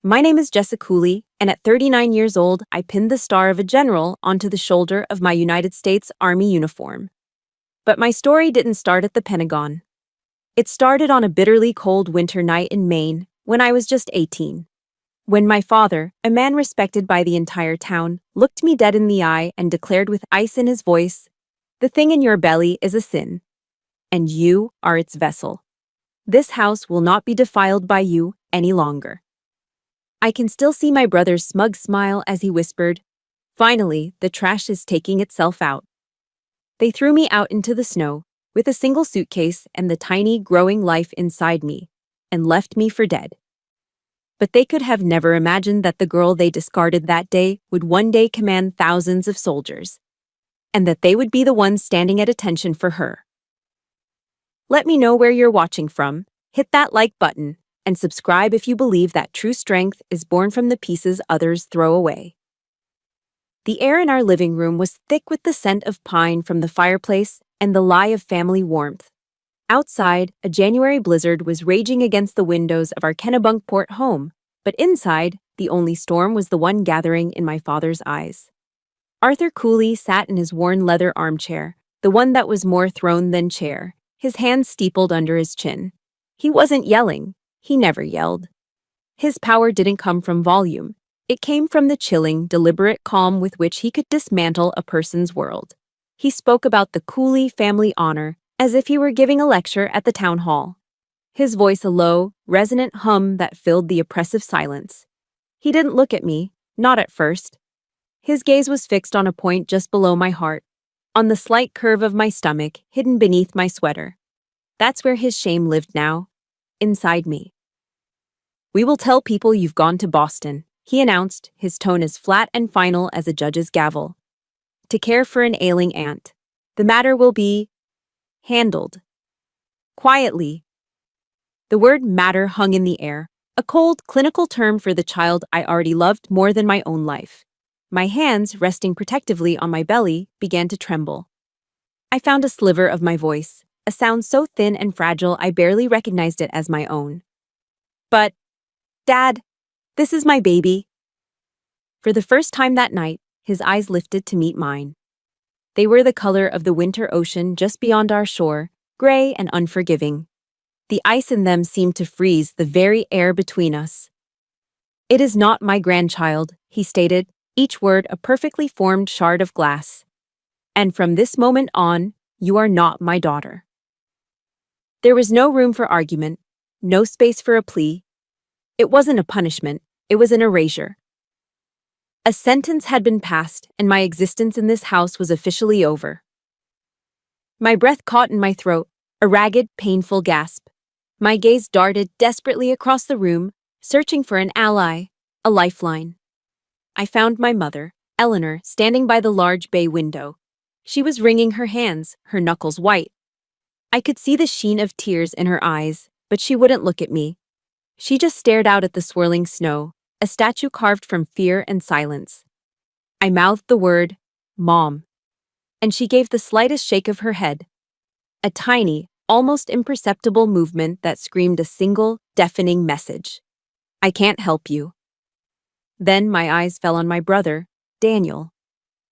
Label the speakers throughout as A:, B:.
A: My name is Jessica Cooley, and at 39 years old, I pinned the star of a general onto the shoulder of my United States Army uniform. But my story didn't start at the Pentagon. It started on a bitterly cold winter night in Maine when I was just 18. When my father, a man respected by the entire town, looked me dead in the eye and declared with ice in his voice, "The thing in your belly is a sin, and you are its vessel. This house will not be defiled by you any longer." I can still see my brother's smug smile as he whispered, "Finally, the trash is taking itself out." They threw me out into the snow, with a single suitcase and the tiny, growing life inside me, and left me for dead. But they could have never imagined that the girl they discarded that day would one day command thousands of soldiers, and that they would be the ones standing at attention for her. Let me know where you're watching from, hit that like button, and subscribe if you believe that true strength is born from the pieces others throw away. The air in our living room was thick with the scent of pine from the fireplace and the lie of family warmth. Outside, a January blizzard was raging against the windows of our Kennebunkport home, but inside, the only storm was the one gathering in my father's eyes. Arthur Cooley sat in his worn leather armchair, the one that was more throne than chair, his hands steepled under his chin. He wasn't yelling. He never yelled. His power didn't come from volume. It came from the chilling, deliberate calm with which he could dismantle a person's world. He spoke about the Cooley family honor as if he were giving a lecture at the town hall. His voice a low, resonant hum that filled the oppressive silence. He didn't look at me, not at first. His gaze was fixed on a point just below my heart, on the slight curve of my stomach hidden beneath my sweater. That's where his shame lived now, inside me. "We will tell people you've gone to Boston," he announced, his tone as flat and final as a judge's gavel. "To care for an ailing aunt. The matter will be handled. Quietly." The word matter hung in the air, a cold, clinical term for the child I already loved more than my own life. My hands, resting protectively on my belly, began to tremble. I found a sliver of my voice, a sound so thin and fragile I barely recognized it as my own. "But, Dad, this is my baby." For the first time that night, his eyes lifted to meet mine. They were the color of the winter ocean just beyond our shore, gray and unforgiving. The ice in them seemed to freeze the very air between us. "It is not my grandchild," he stated, each word a perfectly formed shard of glass. "And from this moment on, you are not my daughter." There was no room for argument, no space for a plea. It wasn't a punishment, it was an erasure. A sentence had been passed, and my existence in this house was officially over. My breath caught in my throat, a ragged, painful gasp. My gaze darted desperately across the room, searching for an ally, a lifeline. I found my mother, Eleanor, standing by the large bay window. She was wringing her hands, her knuckles white. I could see the sheen of tears in her eyes, but she wouldn't look at me. She just stared out at the swirling snow, a statue carved from fear and silence. I mouthed the word, "Mom," and she gave the slightest shake of her head. A tiny, almost imperceptible movement that screamed a single, deafening message. "I can't help you." Then my eyes fell on my brother, Daniel.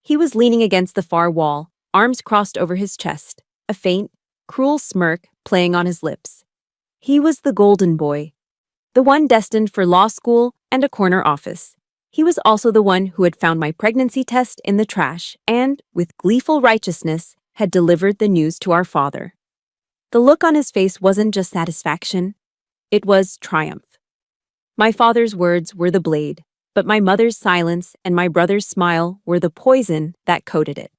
A: He was leaning against the far wall, arms crossed over his chest, a faint, cruel smirk playing on his lips. He was the golden boy, the one destined for law school and a corner office. He was also the one who had found my pregnancy test in the trash and, with gleeful righteousness, had delivered the news to our father. The look on his face wasn't just satisfaction, it was triumph. My father's words were the blade, but my mother's silence and my brother's smile were the poison that coated it.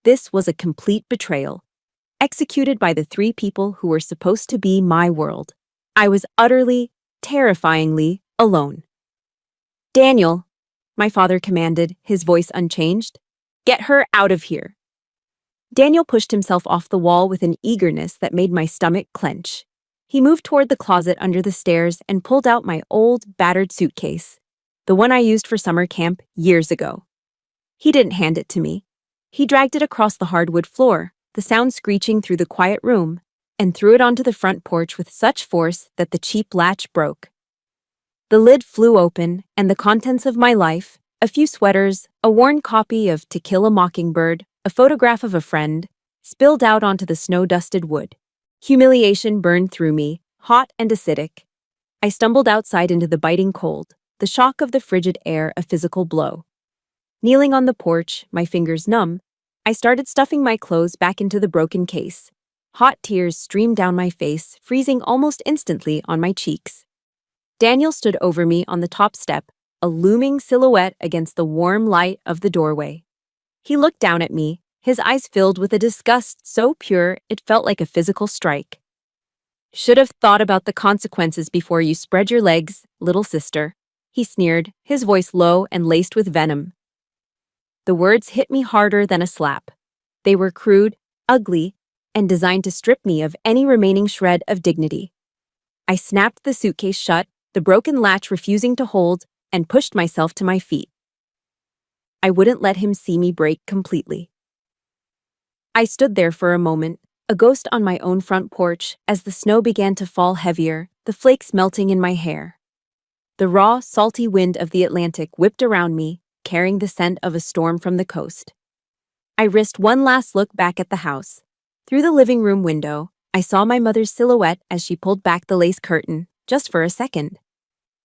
A: This was a complete betrayal, executed by the three people who were supposed to be my world. I was utterly, terrifyingly alone. "Daniel," my father commanded, his voice unchanged, "get her out of here." Daniel pushed himself off the wall with an eagerness that made my stomach clench. He moved toward the closet under the stairs and pulled out my old, battered suitcase, the one I used for summer camp years ago. He didn't hand it to me. He dragged it across the hardwood floor, the sound screeching through the quiet room, and threw it onto the front porch with such force that the cheap latch broke. The lid flew open, and the contents of my life, a few sweaters, a worn copy of To Kill a Mockingbird, a photograph of a friend, spilled out onto the snow-dusted wood. Humiliation burned through me, hot and acidic. I stumbled outside into the biting cold, the shock of the frigid air a physical blow. Kneeling on the porch, my fingers numb, I started stuffing my clothes back into the broken case. Hot tears streamed down my face, freezing almost instantly on my cheeks. Daniel stood over me on the top step, a looming silhouette against the warm light of the doorway. He looked down at me, his eyes filled with a disgust so pure it felt like a physical strike. "Should have thought about the consequences before you spread your legs, little sister," he sneered, his voice low and laced with venom. The words hit me harder than a slap. They were crude, ugly, and designed to strip me of any remaining shred of dignity. I snapped the suitcase shut, the broken latch refusing to hold, and pushed myself to my feet. I wouldn't let him see me break completely. I stood there for a moment, a ghost on my own front porch, as the snow began to fall heavier, the flakes melting in my hair. The raw, salty wind of the Atlantic whipped around me, carrying the scent of a storm from the coast. I risked one last look back at the house. Through the living room window, I saw my mother's silhouette as she pulled back the lace curtain, just for a second.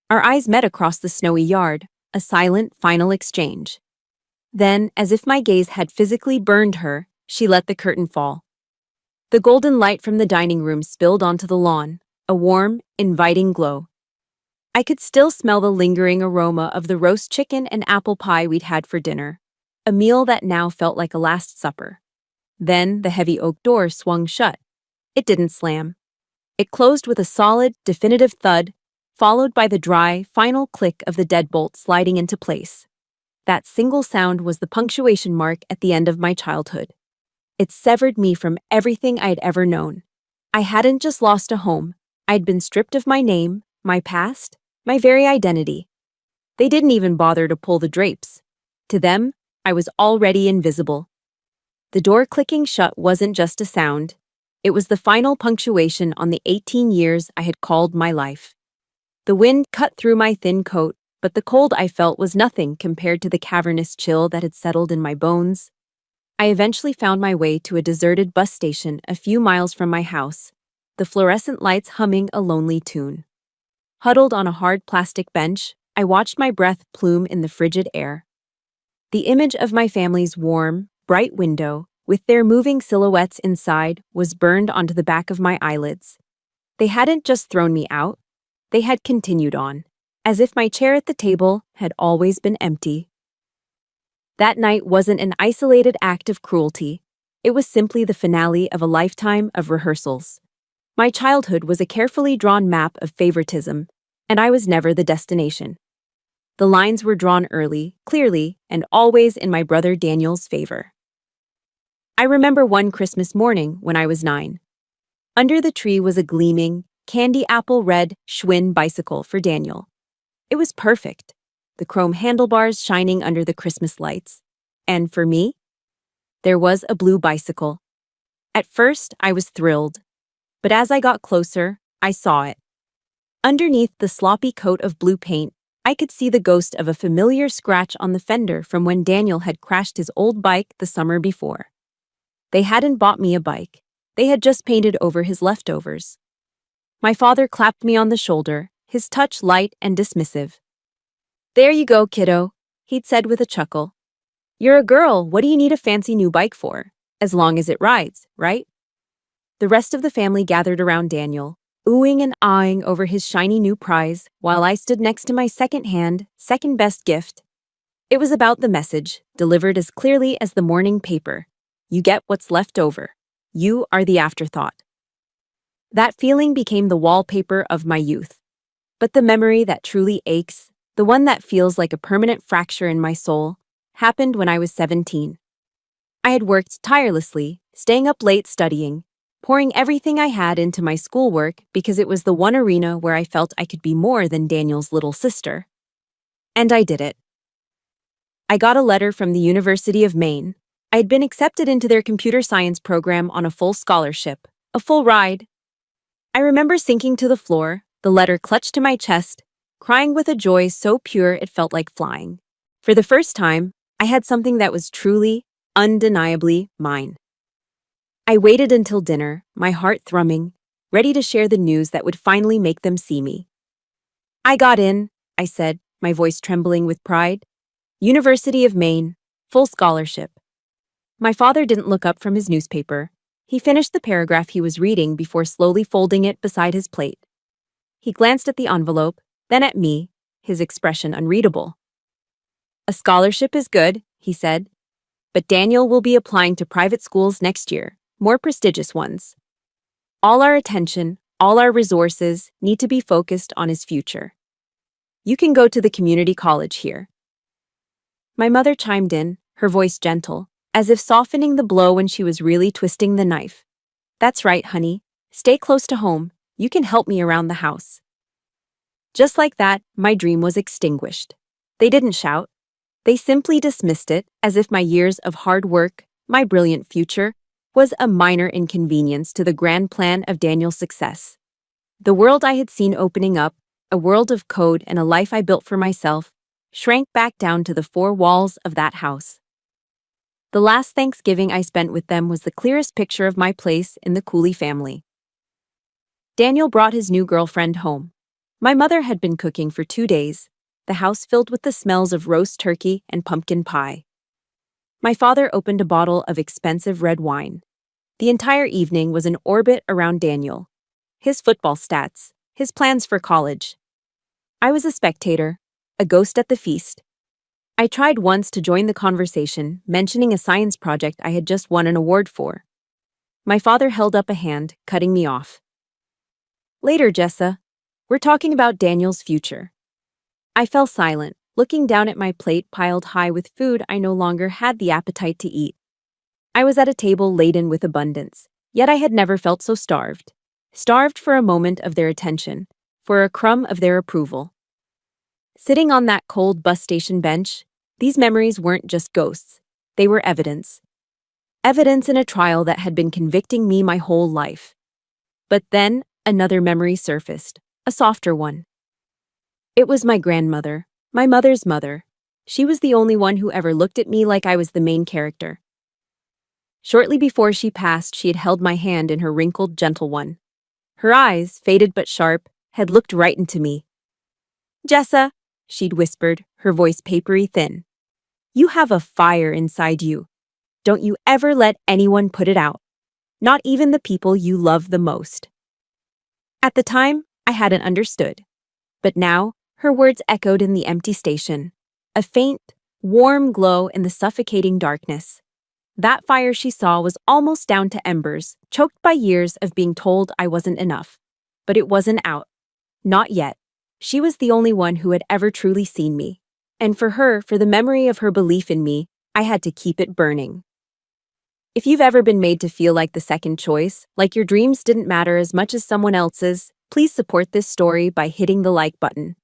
A: Our eyes met across the snowy yard, a silent, final exchange. Then, as if my gaze had physically burned her, she let the curtain fall. The golden light from the dining room spilled onto the lawn, a warm, inviting glow. I could still smell the lingering aroma of the roast chicken and apple pie we'd had for dinner, a meal that now felt like a Last Supper. Then the heavy oak door swung shut. It didn't slam. It closed with a solid, definitive thud, followed by the dry, final click of the deadbolt sliding into place. That single sound was the punctuation mark at the end of my childhood. It severed me from everything I'd ever known. I hadn't just lost a home. I'd been stripped of my name, my past, my very identity. They didn't even bother to pull the drapes. To them, I was already invisible. The door clicking shut wasn't just a sound. It was the final punctuation on the 18 years I had called my life. The wind cut through my thin coat, but the cold I felt was nothing compared to the cavernous chill that had settled in my bones. I eventually found my way to a deserted bus station a few miles from my house, the fluorescent lights humming a lonely tune. Huddled on a hard plastic bench, I watched my breath plume in the frigid air. The image of my family's warm, bright window, with their moving silhouettes inside, was burned onto the back of my eyelids. They hadn't just thrown me out, they had continued on, as if my chair at the table had always been empty. That night wasn't an isolated act of cruelty. It was simply the finale of a lifetime of rehearsals. My childhood was a carefully drawn map of favoritism, and I was never the destination. The lines were drawn early, clearly, and always in my brother Daniel's favor. I remember one Christmas morning when I was 9. Under the tree was a gleaming, candy apple red Schwinn bicycle for Daniel. It was perfect, the chrome handlebars shining under the Christmas lights. And for me, there was a blue bicycle. At first, I was thrilled, but as I got closer, I saw it. Underneath the sloppy coat of blue paint, I could see the ghost of a familiar scratch on the fender from when Daniel had crashed his old bike the summer before. They hadn't bought me a bike. They had just painted over his leftovers. My father clapped me on the shoulder, his touch light and dismissive. "There you go, kiddo," he'd said with a chuckle. "You're a girl, what do you need a fancy new bike for? As long as it rides, right?" The rest of the family gathered around Daniel, oohing and aahing over his shiny new prize, while I stood next to my second-hand, second-best gift. It was about the message, delivered as clearly as the morning paper. You get what's left over. You are the afterthought. That feeling became the wallpaper of my youth. But the memory that truly aches, the one that feels like a permanent fracture in my soul, happened when I was 17. I had worked tirelessly, staying up late studying, pouring everything I had into my schoolwork because it was the one arena where I felt I could be more than Daniel's little sister. And I did it. I got a letter from the University of Maine. I had been accepted into their computer science program on a full scholarship, a full ride. I remember sinking to the floor, the letter clutched to my chest, crying with a joy so pure it felt like flying. For the first time, I had something that was truly, undeniably mine. I waited until dinner, my heart thrumming, ready to share the news that would finally make them see me. I got in, I said, my voice trembling with pride. University of Maine, full scholarship. My father didn't look up from his newspaper. He finished the paragraph he was reading before slowly folding it beside his plate. He glanced at the envelope, then at me, his expression unreadable. A scholarship is good, he said, but Daniel will be applying to private schools next year, more prestigious ones. All our attention, all our resources need to be focused on his future. You can go to the community college here. My mother chimed in, her voice gentle, as if softening the blow when she was really twisting the knife. That's right, honey. Stay close to home. You can help me around the house. Just like that, my dream was extinguished. They didn't shout. They simply dismissed it as if my years of hard work, my brilliant future, was a minor inconvenience to the grand plan of Daniel's success. The world I had seen opening up, a world of code and a life I built for myself, shrank back down to the four walls of that house. The last Thanksgiving I spent with them was the clearest picture of my place in the Cooley family. Daniel brought his new girlfriend home. My mother had been cooking for 2 days, the house filled with the smells of roast turkey and pumpkin pie. My father opened a bottle of expensive red wine. The entire evening was an orbit around Daniel, his football stats, his plans for college. I was a spectator, a ghost at the feast. I tried once to join the conversation, mentioning a science project I had just won an award for. My father held up a hand, cutting me off. Later, Jessa. We're talking about Daniel's future. I fell silent, looking down at my plate piled high with food I no longer had the appetite to eat. I was at a table laden with abundance, yet I had never felt so starved. Starved for a moment of their attention, for a crumb of their approval. Sitting on that cold bus station bench, these memories weren't just ghosts, they were evidence. Evidence in a trial that had been convicting me my whole life. But then, another memory surfaced, a softer one. It was my grandmother, my mother's mother. She was the only one who ever looked at me like I was the main character. Shortly before she passed, she had held my hand in her wrinkled, gentle one. Her eyes, faded but sharp, had looked right into me. Jessa, she'd whispered, her voice papery thin. You have a fire inside you. Don't you ever let anyone put it out. Not even the people you love the most. At the time, I hadn't understood. But now, her words echoed in the empty station. A faint, warm glow in the suffocating darkness. That fire she saw was almost down to embers, choked by years of being told I wasn't enough. But it wasn't out. Not yet. She was the only one who had ever truly seen me. And for her, for the memory of her belief in me, I had to keep it burning. If you've ever been made to feel like the second choice, like your dreams didn't matter as much as someone else's, please support this story by hitting the like button.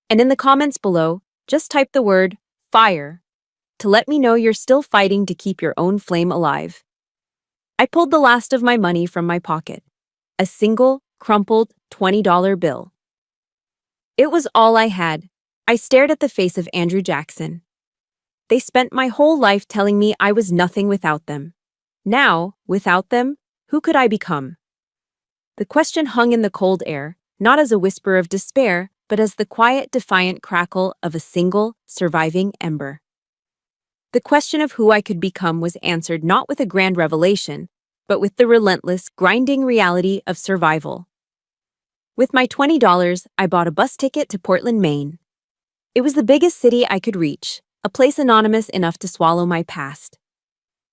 A: And in the comments below, just type the word FIRE to let me know you're still fighting to keep your own flame alive. I pulled the last of my money from my pocket. A single, crumpled $20 bill. It was all I had. I stared at the face of Andrew Jackson. They spent my whole life telling me I was nothing without them. Now, without them, who could I become? The question hung in the cold air, not as a whisper of despair, but as the quiet, defiant crackle of a single, surviving ember. The question of who I could become was answered not with a grand revelation, but with the relentless, grinding reality of survival. With my $20, I bought a bus ticket to Portland, Maine. It was the biggest city I could reach, a place anonymous enough to swallow my past.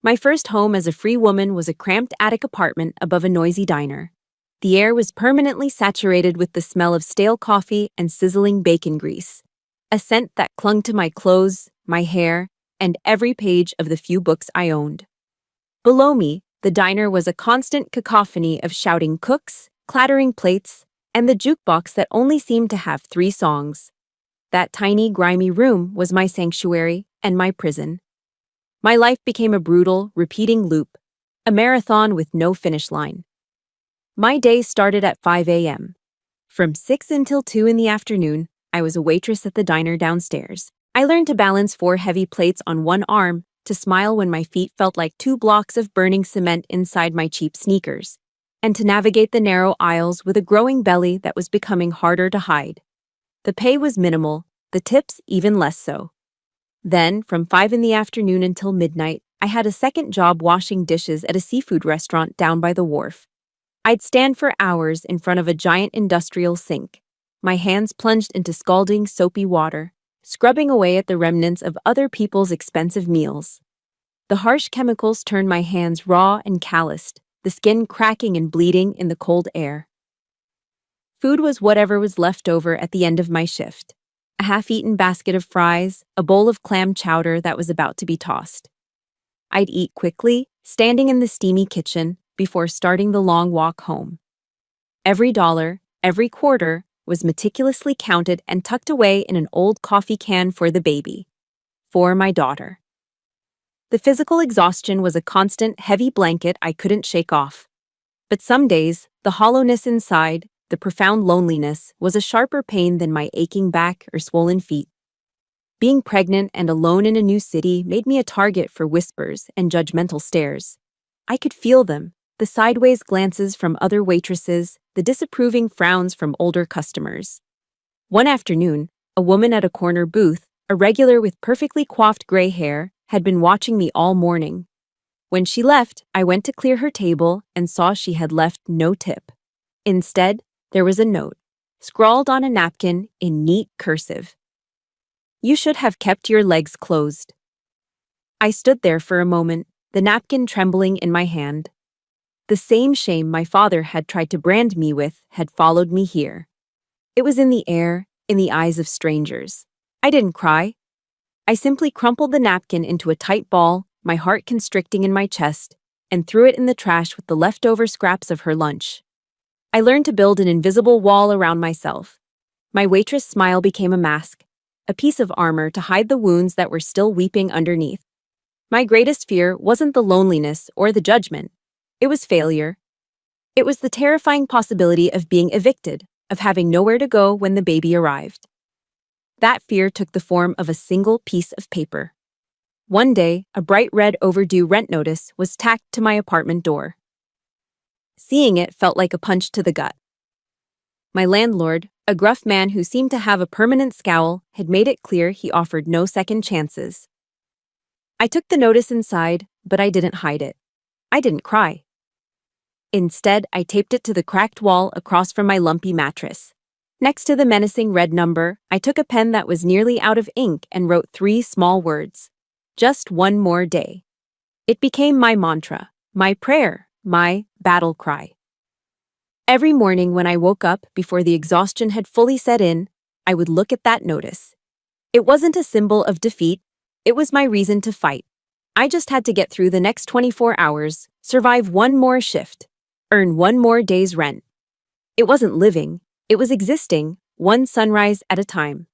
A: My first home as a free woman was a cramped attic apartment above a noisy diner. The air was permanently saturated with the smell of stale coffee and sizzling bacon grease, a scent that clung to my clothes, my hair, and every page of the few books I owned. Below me, the diner was a constant cacophony of shouting cooks, clattering plates, and the jukebox that only seemed to have 3 songs. That tiny, grimy room was my sanctuary and my prison. My life became a brutal, repeating loop, a marathon with no finish line. My day started at 5 a.m. From 6 until 2 in the afternoon, I was a waitress at the diner downstairs. I learned to balance 4 heavy plates on one arm, to smile when my feet felt like 2 blocks of burning cement inside my cheap sneakers, and to navigate the narrow aisles with a growing belly that was becoming harder to hide. The pay was minimal, the tips even less so. Then, from 5 in the afternoon until midnight, I had a second job washing dishes at a seafood restaurant down by the wharf. I'd stand for hours in front of a giant industrial sink, my hands plunged into scalding, soapy water, scrubbing away at the remnants of other people's expensive meals. The harsh chemicals turned my hands raw and calloused, the skin cracking and bleeding in the cold air. Food was whatever was left over at the end of my shift. A half-eaten basket of fries, a bowl of clam chowder that was about to be tossed. I'd eat quickly, standing in the steamy kitchen, before starting the long walk home. Every dollar, every quarter, was meticulously counted and tucked away in an old coffee can for the baby. For my daughter. The physical exhaustion was a constant, heavy blanket I couldn't shake off. But some days, the hollowness inside, the profound loneliness, was a sharper pain than my aching back or swollen feet. Being pregnant and alone in a new city made me a target for whispers and judgmental stares. I could feel them, the sideways glances from other waitresses, the disapproving frowns from older customers. One afternoon, a woman at a corner booth, a regular with perfectly coiffed gray hair, had been watching me all morning. When she left, I went to clear her table and saw she had left no tip. Instead, there was a note, scrawled on a napkin in neat cursive. "You should have kept your legs closed." I stood there for a moment, the napkin trembling in my hand. The same shame my father had tried to brand me with had followed me here. It was in the air, in the eyes of strangers. I didn't cry. I simply crumpled the napkin into a tight ball, my heart constricting in my chest, and threw it in the trash with the leftover scraps of her lunch. I learned to build an invisible wall around myself. My waitress smile became a mask, a piece of armor to hide the wounds that were still weeping underneath. My greatest fear wasn't the loneliness or the judgment. It was failure. It was the terrifying possibility of being evicted, of having nowhere to go when the baby arrived. That fear took the form of a single piece of paper. One day, a bright red overdue rent notice was tacked to my apartment door. Seeing it felt like a punch to the gut. My landlord, a gruff man who seemed to have a permanent scowl, had made it clear he offered no second chances. I took the notice inside, but I didn't hide it. I didn't cry. Instead, I taped it to the cracked wall across from my lumpy mattress. Next to the menacing red number, I took a pen that was nearly out of ink and wrote 3 small words. Just one more day. It became my mantra, my prayer, my battle cry. Every morning when I woke up before the exhaustion had fully set in, I would look at that notice. It wasn't a symbol of defeat, it was my reason to fight. I just had to get through the next 24 hours, survive one more shift, earn one more day's rent. It wasn't living, it was existing, one sunrise at a time.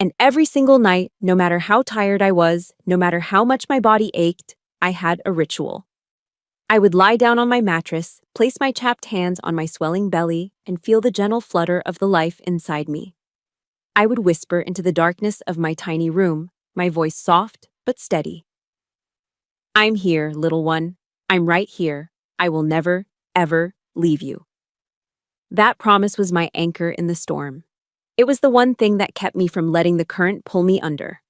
A: And every single night, no matter how tired I was, no matter how much my body ached, I had a ritual. I would lie down on my mattress, place my chapped hands on my swelling belly, and feel the gentle flutter of the life inside me. I would whisper into the darkness of my tiny room, my voice soft but steady. "I'm here, little one. I'm right here. I will never, ever leave you." That promise was my anchor in the storm. It was the one thing that kept me from letting the current pull me under.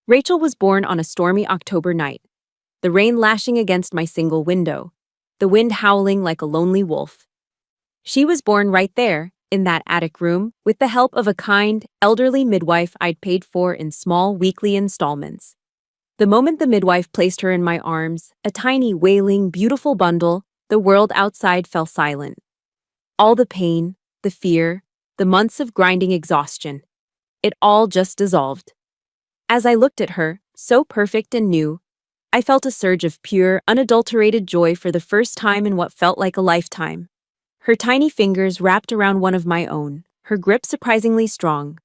A: Rachel was born on a stormy October night, the rain lashing against my single window, the wind howling like a lonely wolf. She was born right there, in that attic room, with the help of a kind, elderly midwife I'd paid for in small weekly installments. The moment the midwife placed her in my arms, a tiny, wailing, beautiful bundle, the world outside fell silent. All the pain, the fear, the months of grinding exhaustion, it all just dissolved. As I looked at her, so perfect and new, I felt a surge of pure, unadulterated joy for the first time in what felt like a lifetime. Her tiny fingers wrapped around one of my own, her grip surprisingly strong.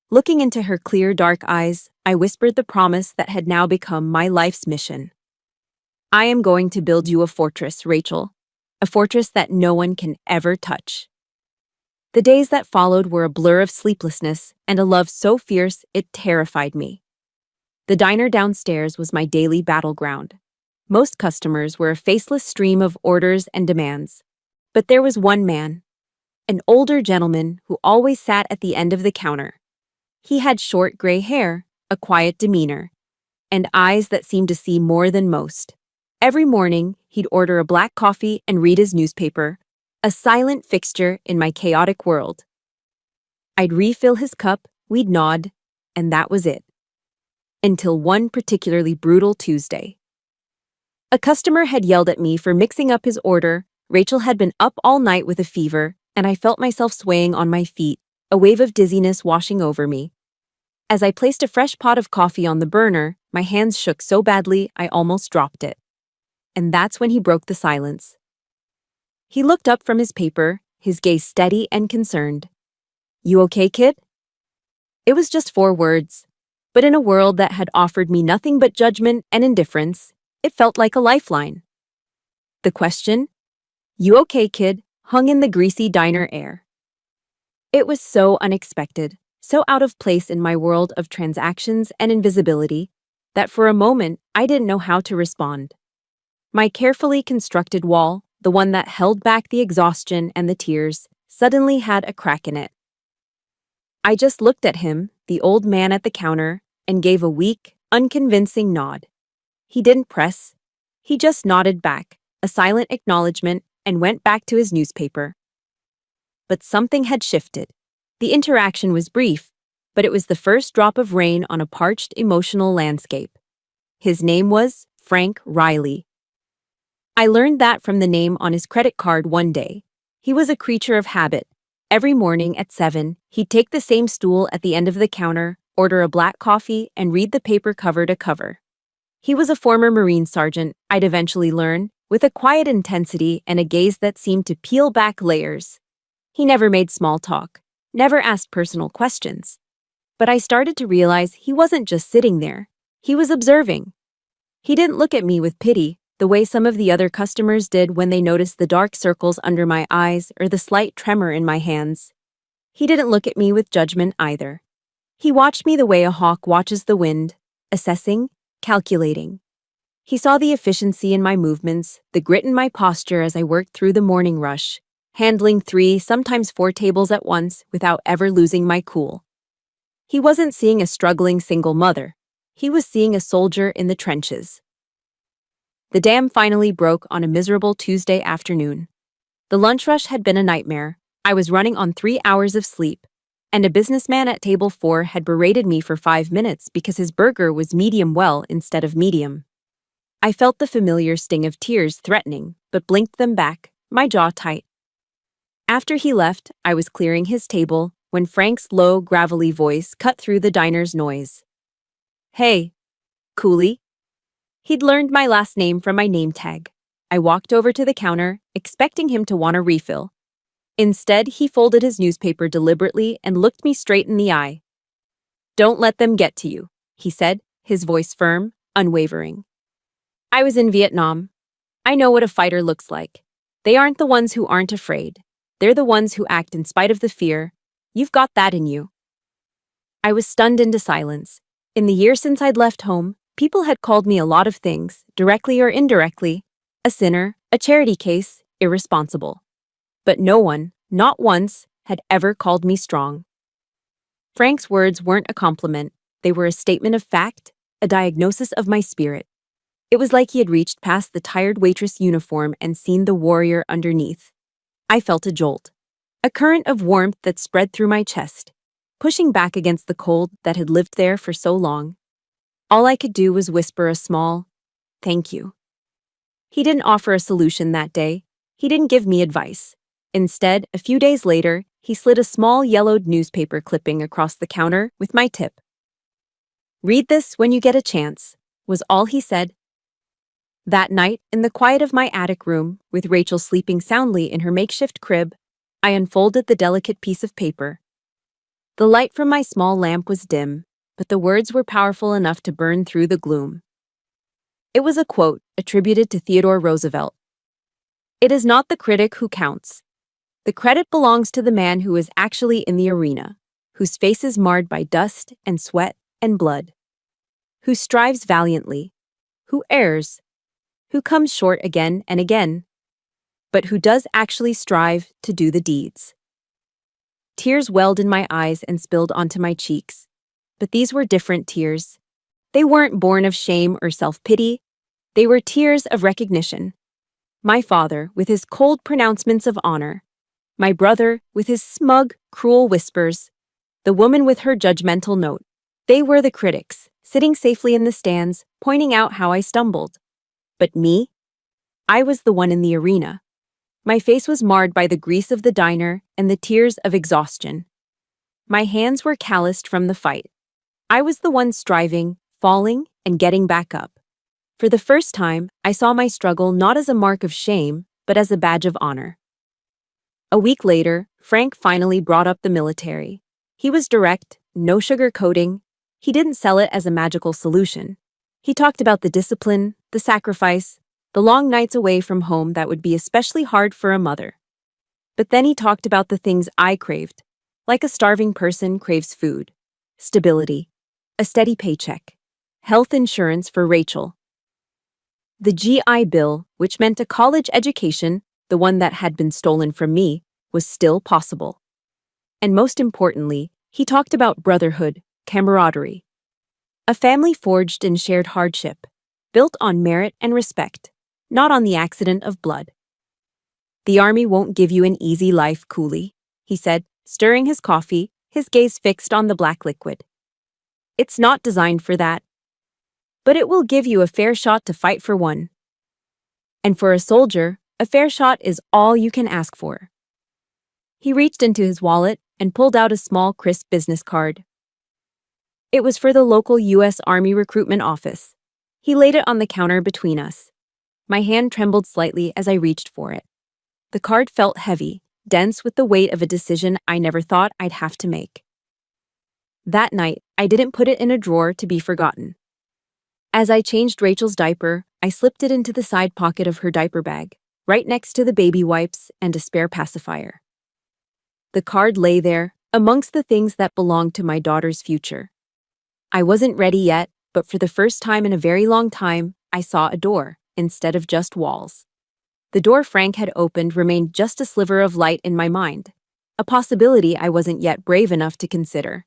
A: Looking into her clear, dark eyes, I whispered the promise that had now become my life's mission. "I am going to build you a fortress, Rachel. A fortress that no one can ever touch." The days that followed were a blur of sleeplessness and a love so fierce it terrified me. The diner downstairs was my daily battleground. Most customers were a faceless stream of orders and demands. But there was one man, an older gentleman who always sat at the end of the counter. He had short gray hair, a quiet demeanor, and eyes that seemed to see more than most. Every morning, he'd order a black coffee and read his newspaper, a silent fixture in my chaotic world. I'd refill his cup, we'd nod, and that was it. Until one particularly brutal Tuesday. A customer had yelled at me for mixing up his order. Rachel had been up all night with a fever, and I felt myself swaying on my feet, a wave of dizziness washing over me. As I placed a fresh pot of coffee on the burner, my hands shook so badly I almost dropped it. And that's when he broke the silence. He looked up from his paper, his gaze steady and concerned. "You okay, kid?" It was just 4 words, but in a world that had offered me nothing but judgment and indifference, it felt like a lifeline. The question, "You okay, kid?" hung in the greasy diner air. It was so unexpected, so out of place in my world of transactions and invisibility, that for a moment I didn't know how to respond. My carefully constructed wall, the one that held back the exhaustion and the tears, suddenly had a crack in it. I just looked at him, the old man at the counter, and gave a weak, unconvincing nod. He didn't press. He just nodded back, a silent acknowledgement, and went back to his newspaper. But something had shifted. The interaction was brief, but it was the first drop of rain on a parched, emotional landscape. His name was Frank Riley. I learned that from the name on his credit card one day. He was a creature of habit. Every morning at 7, he'd take the same stool at the end of the counter, order a black coffee, and read the paper cover to cover. He was a former Marine sergeant, I'd eventually learn, with a quiet intensity and a gaze that seemed to peel back layers. He never made small talk, never asked personal questions. But I started to realize he wasn't just sitting there. He was observing. He didn't look at me with pity, the way some of the other customers did when they noticed the dark circles under my eyes or the slight tremor in my hands. He didn't look at me with judgment either. He watched me the way a hawk watches the wind, assessing, calculating. He saw the efficiency in my movements, the grit in my posture as I worked through the morning rush, handling 3, sometimes 4 tables at once without ever losing my cool. He wasn't seeing a struggling single mother. He was seeing a soldier in the trenches. The dam finally broke on a miserable Tuesday afternoon. The lunch rush had been a nightmare. I was running on 3 hours of sleep, and a businessman at table 4 had berated me for 5 minutes because his burger was medium well instead of medium. I felt the familiar sting of tears threatening, but blinked them back, my jaw tight. After he left, I was clearing his table when Frank's low, gravelly voice cut through the diner's noise. "Hey, Cooley." He'd learned my last name from my name tag. I walked over to the counter, expecting him to want a refill. Instead, he folded his newspaper deliberately and looked me straight in the eye. "Don't let them get to you," he said, his voice firm, unwavering. I was in Vietnam. I know what a fighter looks like. They aren't the ones who aren't afraid. They're the ones who act in spite of the fear. You've got that in you. I was stunned into silence. In the year since I'd left home, people had called me a lot of things, directly or indirectly. A sinner, a charity case, irresponsible. But no one, not once, had ever called me strong. Frank's words weren't a compliment. They were a statement of fact, a diagnosis of my spirit. It was like he had reached past the tired waitress uniform and seen the warrior underneath. I felt a jolt, a current of warmth that spread through my chest, pushing back against the cold that had lived there for so long. All I could do was whisper a small, "Thank you." He didn't offer a solution that day. He didn't give me advice. Instead, a few days later, he slid a small yellowed newspaper clipping across the counter with my tip. "Read this when you get a chance," was all he said. That night, in the quiet of my attic room, with Rachel sleeping soundly in her makeshift crib, I unfolded the delicate piece of paper. The light from my small lamp was dim, but the words were powerful enough to burn through the gloom. It was a quote attributed to Theodore Roosevelt. "It is not the critic who counts. The credit belongs to the man who is actually in the arena, whose face is marred by dust and sweat and blood, who strives valiantly, who errs, who comes short again and again, but who does actually strive to do the deeds. Tears welled in my eyes and spilled onto my cheeks, but these were different tears. They weren't born of shame or self-pity. They were tears of recognition. My father, with his cold pronouncements of honor. My brother, with his smug, cruel whispers. The woman with her judgmental note. They were the critics, sitting safely in the stands, pointing out how I stumbled. But me? I was the one in the arena. My face was marred by the grease of the diner and the tears of exhaustion. My hands were calloused from the fight. I was the one striving, falling, and getting back up. For the first time, I saw my struggle not as a mark of shame, but as a badge of honor. A week later, Frank finally brought up the military. He was direct, no sugarcoating. He didn't sell it as a magical solution. He talked about the discipline, the sacrifice, the long nights away from home that would be especially hard for a mother. But then he talked about the things I craved, like a starving person craves food, stability, a steady paycheck, health insurance for Rachel. The GI Bill, which meant a college education, the one that had been stolen from me, was still possible. And most importantly, he talked about brotherhood, camaraderie. A family forged in shared hardship, built on merit and respect, not on the accident of blood. The army won't give you an easy life, Cooley, he said, stirring his coffee, his gaze fixed on the black liquid. It's not designed for that. But it will give you a fair shot to fight for one. And for a soldier, a fair shot is all you can ask for. He reached into his wallet and pulled out a small, crisp business card. It was for the local U.S. Army recruitment office. He laid it on the counter between us. My hand trembled slightly as I reached for it. The card felt heavy, dense with the weight of a decision I never thought I'd have to make. That night, I didn't put it in a drawer to be forgotten. As I changed Rachel's diaper, I slipped it into the side pocket of her diaper bag, right next to the baby wipes and a spare pacifier. The card lay there, amongst the things that belonged to my daughter's future. I wasn't ready yet, but for the first time in a very long time, I saw a door, instead of just walls. The door Frank had opened remained just a sliver of light in my mind, a possibility I wasn't yet brave enough to consider.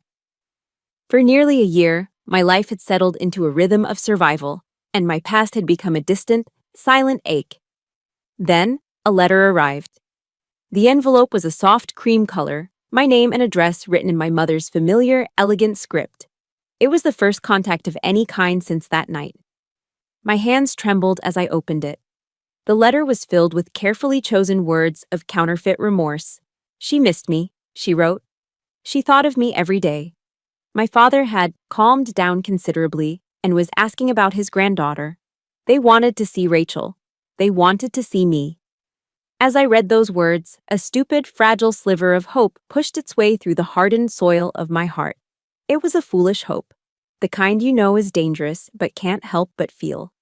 A: For nearly a year, my life had settled into a rhythm of survival, and my past had become a distant, silent ache. Then, a letter arrived. The envelope was a soft cream color, my name and address written in my mother's familiar, elegant script. It was the first contact of any kind since that night. My hands trembled as I opened it. The letter was filled with carefully chosen words of counterfeit remorse. She missed me, she wrote. She thought of me every day. My father had calmed down considerably and was asking about his granddaughter. They wanted to see Rachel. They wanted to see me. As I read those words, a stupid, fragile sliver of hope pushed its way through the hardened soil of my heart. It was a foolish hope, the kind you know is dangerous but can't help but feel.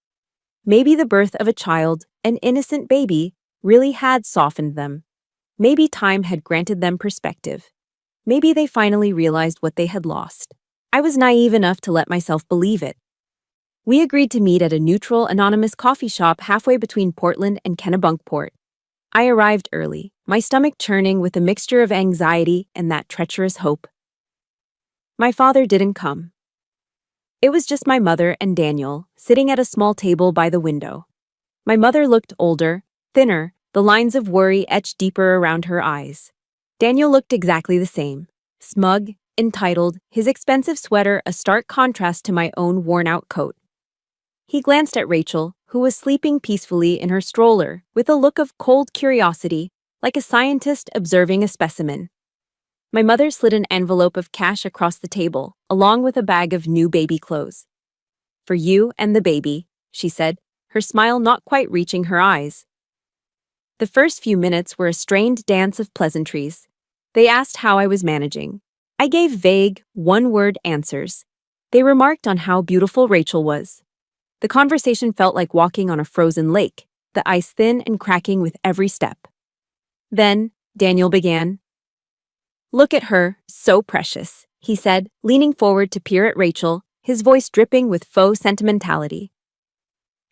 A: Maybe the birth of a child, an innocent baby, really had softened them. Maybe time had granted them perspective. Maybe they finally realized what they had lost. I was naive enough to let myself believe it. We agreed to meet at a neutral, anonymous coffee shop halfway between Portland and Kennebunkport. I arrived early, my stomach churning with a mixture of anxiety and that treacherous hope. My father didn't come. It was just my mother and Daniel, sitting at a small table by the window. My mother looked older, thinner, the lines of worry etched deeper around her eyes. Daniel looked exactly the same, smug, entitled, his expensive sweater a stark contrast to my own worn-out coat. He glanced at Rachel, who was sleeping peacefully in her stroller, with a look of cold curiosity, like a scientist observing a specimen. My mother slid an envelope of cash across the table, along with a bag of new baby clothes. "For you and the baby," she said, her smile not quite reaching her eyes. The first few minutes were a strained dance of pleasantries. They asked how I was managing. I gave vague, one-word answers. They remarked on how beautiful Rachel was. The conversation felt like walking on a frozen lake, the ice thin and cracking with every step. Then, Daniel began. Look at her, so precious, he said, leaning forward to peer at Rachel, his voice dripping with faux sentimentality.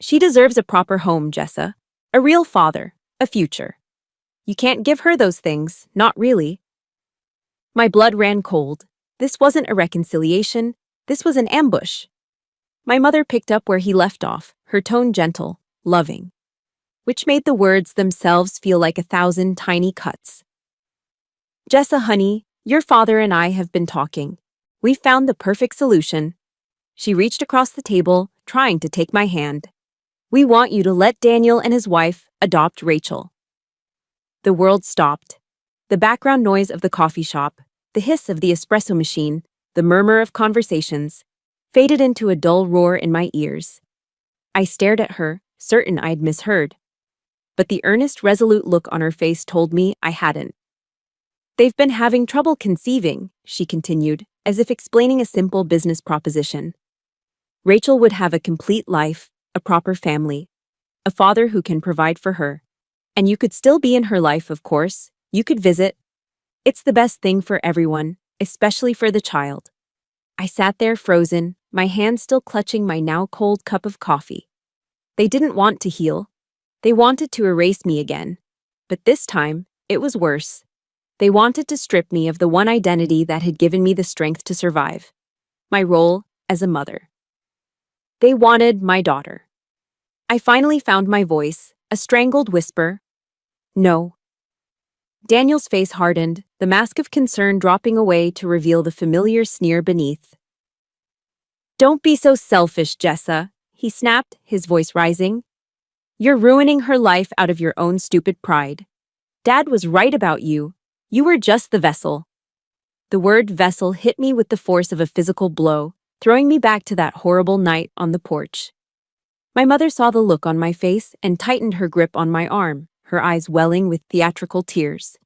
A: She deserves a proper home, Jessa. A real father, a future. You can't give her those things, not really. My blood ran cold. This wasn't a reconciliation, this was an ambush. My mother picked up where he left off, her tone gentle, loving, which made the words themselves feel like 1,000 tiny cuts. Jessa, honey, your father and I have been talking. We've found the perfect solution. She reached across the table, trying to take my hand. We want you to let Daniel and his wife adopt Rachel. The world stopped. The background noise of the coffee shop, the hiss of the espresso machine, the murmur of conversations, faded into a dull roar in my ears. I stared at her, certain I'd misheard. But the earnest, resolute look on her face told me I hadn't. They've been having trouble conceiving, she continued, as if explaining a simple business proposition. Rachel would have a complete life, a proper family, a father who can provide for her. And you could still be in her life, of course. You could visit. It's the best thing for everyone, especially for the child. I sat there frozen, my hand still clutching my now cold cup of coffee. They didn't want to heal. They wanted to erase me again. But this time, it was worse. They wanted to strip me of the one identity that had given me the strength to survive. My role as a mother. They wanted my daughter. I finally found my voice, a strangled whisper. No. Daniel's face hardened, the mask of concern dropping away to reveal the familiar sneer beneath. Don't be so selfish, Jessa, he snapped, his voice rising. You're ruining her life out of your own stupid pride. Dad was right about you. You were just the vessel. The word vessel hit me with the force of a physical blow, throwing me back to that horrible night on the porch. My mother saw the look on my face and tightened her grip on my arm, her eyes welling with theatrical tears.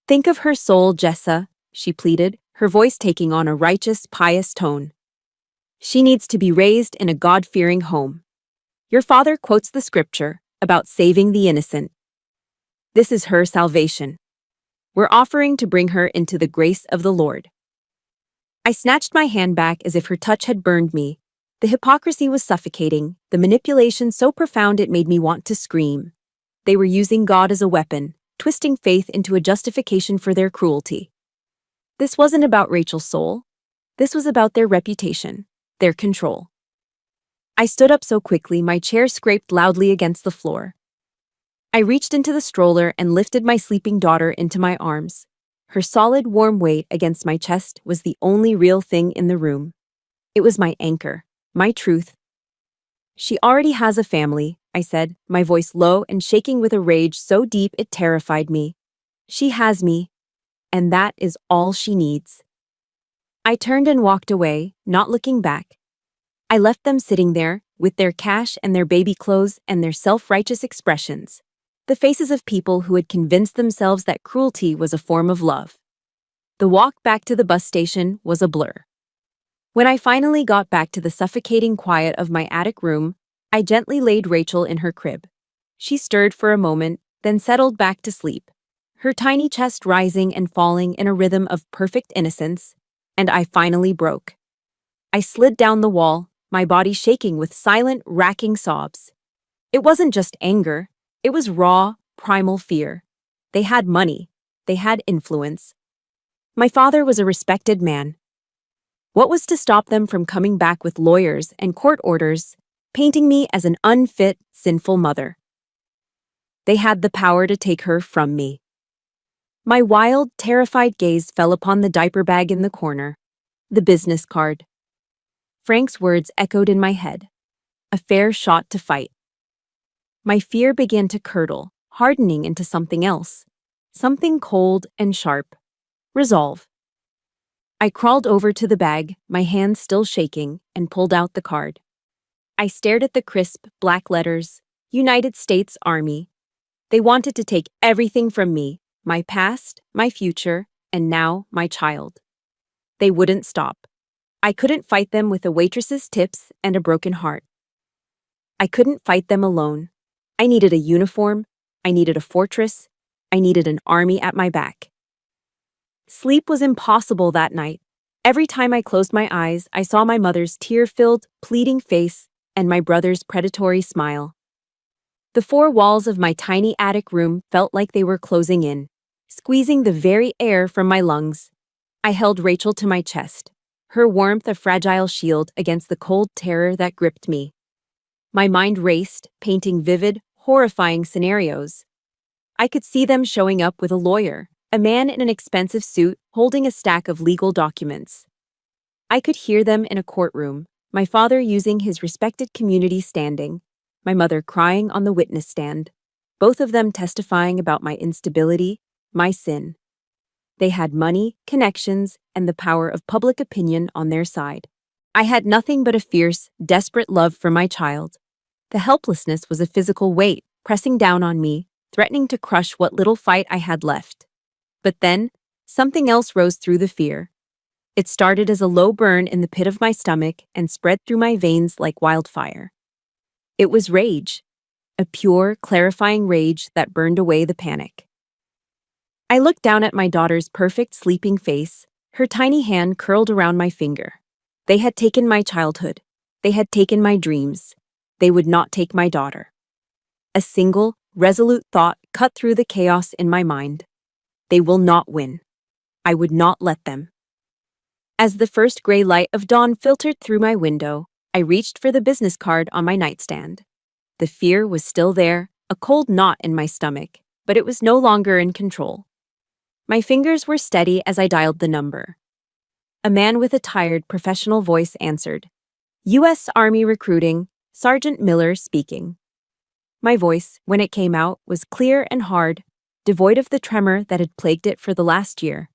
A: Think of her soul, Jessa, she pleaded, her voice taking on a righteous, pious tone. She needs to be raised in a God-fearing home. Your father quotes the scripture about saving the innocent. This is her salvation. We're offering to bring her into the grace of the Lord. I snatched my hand back as if her touch had burned me. The hypocrisy was suffocating, the manipulation so profound it made me want to scream. They were using God as a weapon, twisting faith into a justification for their cruelty. This wasn't about Rachel's soul. This was about their reputation, their control. I stood up so quickly my chair scraped loudly against the floor. I reached into the stroller and lifted my sleeping daughter into my arms. Her solid, warm weight against my chest was the only real thing in the room. It was my anchor, my truth. She already has a family, I said, my voice low and shaking with a rage so deep it terrified me. She has me, and that is all she needs. I turned and walked away, not looking back. I left them sitting there, with their cash and their baby clothes and their self-righteous expressions. The faces of people who had convinced themselves that cruelty was a form of love. The walk back to the bus station was a blur. When I finally got back to the suffocating quiet of my attic room, I gently laid Rachel in her crib. She stirred for a moment, then settled back to sleep, her tiny chest rising and falling in a rhythm of perfect innocence, and I finally broke. I slid down the wall, my body shaking with silent, racking sobs. It wasn't just anger. It was raw, primal fear. They had money. They had influence. My father was a respected man. What was to stop them from coming back with lawyers and court orders, painting me as an unfit, sinful mother? They had the power to take her from me. My wild, terrified gaze fell upon the diaper bag in the corner, the business card. Frank's words echoed in my head. A fair shot to fight. My fear began to curdle, hardening into something else. Something cold and sharp. Resolve. I crawled over to the bag, my hands still shaking, and pulled out the card. I stared at the crisp, black letters, United States Army. They wanted to take everything from me, my past, my future, and now my child. They wouldn't stop. I couldn't fight them with a waitress's tips and a broken heart. I couldn't fight them alone. I needed a uniform, I needed a fortress, I needed an army at my back. Sleep was impossible that night. Every time I closed my eyes, I saw my mother's tear-filled, pleading face and my brother's predatory smile. The four walls of my tiny attic room felt like they were closing in, squeezing the very air from my lungs. I held Rachel to my chest, her warmth a fragile shield against the cold terror that gripped me. My mind raced, painting vivid, horrifying scenarios. I could see them showing up with a lawyer, a man in an expensive suit holding a stack of legal documents. I could hear them in a courtroom, my father using his respected community standing, my mother crying on the witness stand, both of them testifying about my instability, my sin. They had money, connections, and the power of public opinion on their side. I had nothing but a fierce, desperate love for my child. The helplessness was a physical weight, pressing down on me, threatening to crush what little fight I had left. But then, something else rose through the fear. It started as a low burn in the pit of my stomach and spread through my veins like wildfire. It was rage, a pure, clarifying rage that burned away the panic. I looked down at my daughter's perfect sleeping face, her tiny hand curled around my finger. They had taken my childhood. They had taken my dreams. They would not take my daughter. A single, resolute thought cut through the chaos in my mind. They will not win. I would not let them. As the first gray light of dawn filtered through my window, I reached for the business card on my nightstand. The fear was still there, a cold knot in my stomach, but it was no longer in control. My fingers were steady as I dialed the number. A man with a tired, professional voice answered. U.S. Army Recruiting, Sergeant Miller speaking. My voice, when it came out, was clear and hard, devoid of the tremor that had plagued it for the last year.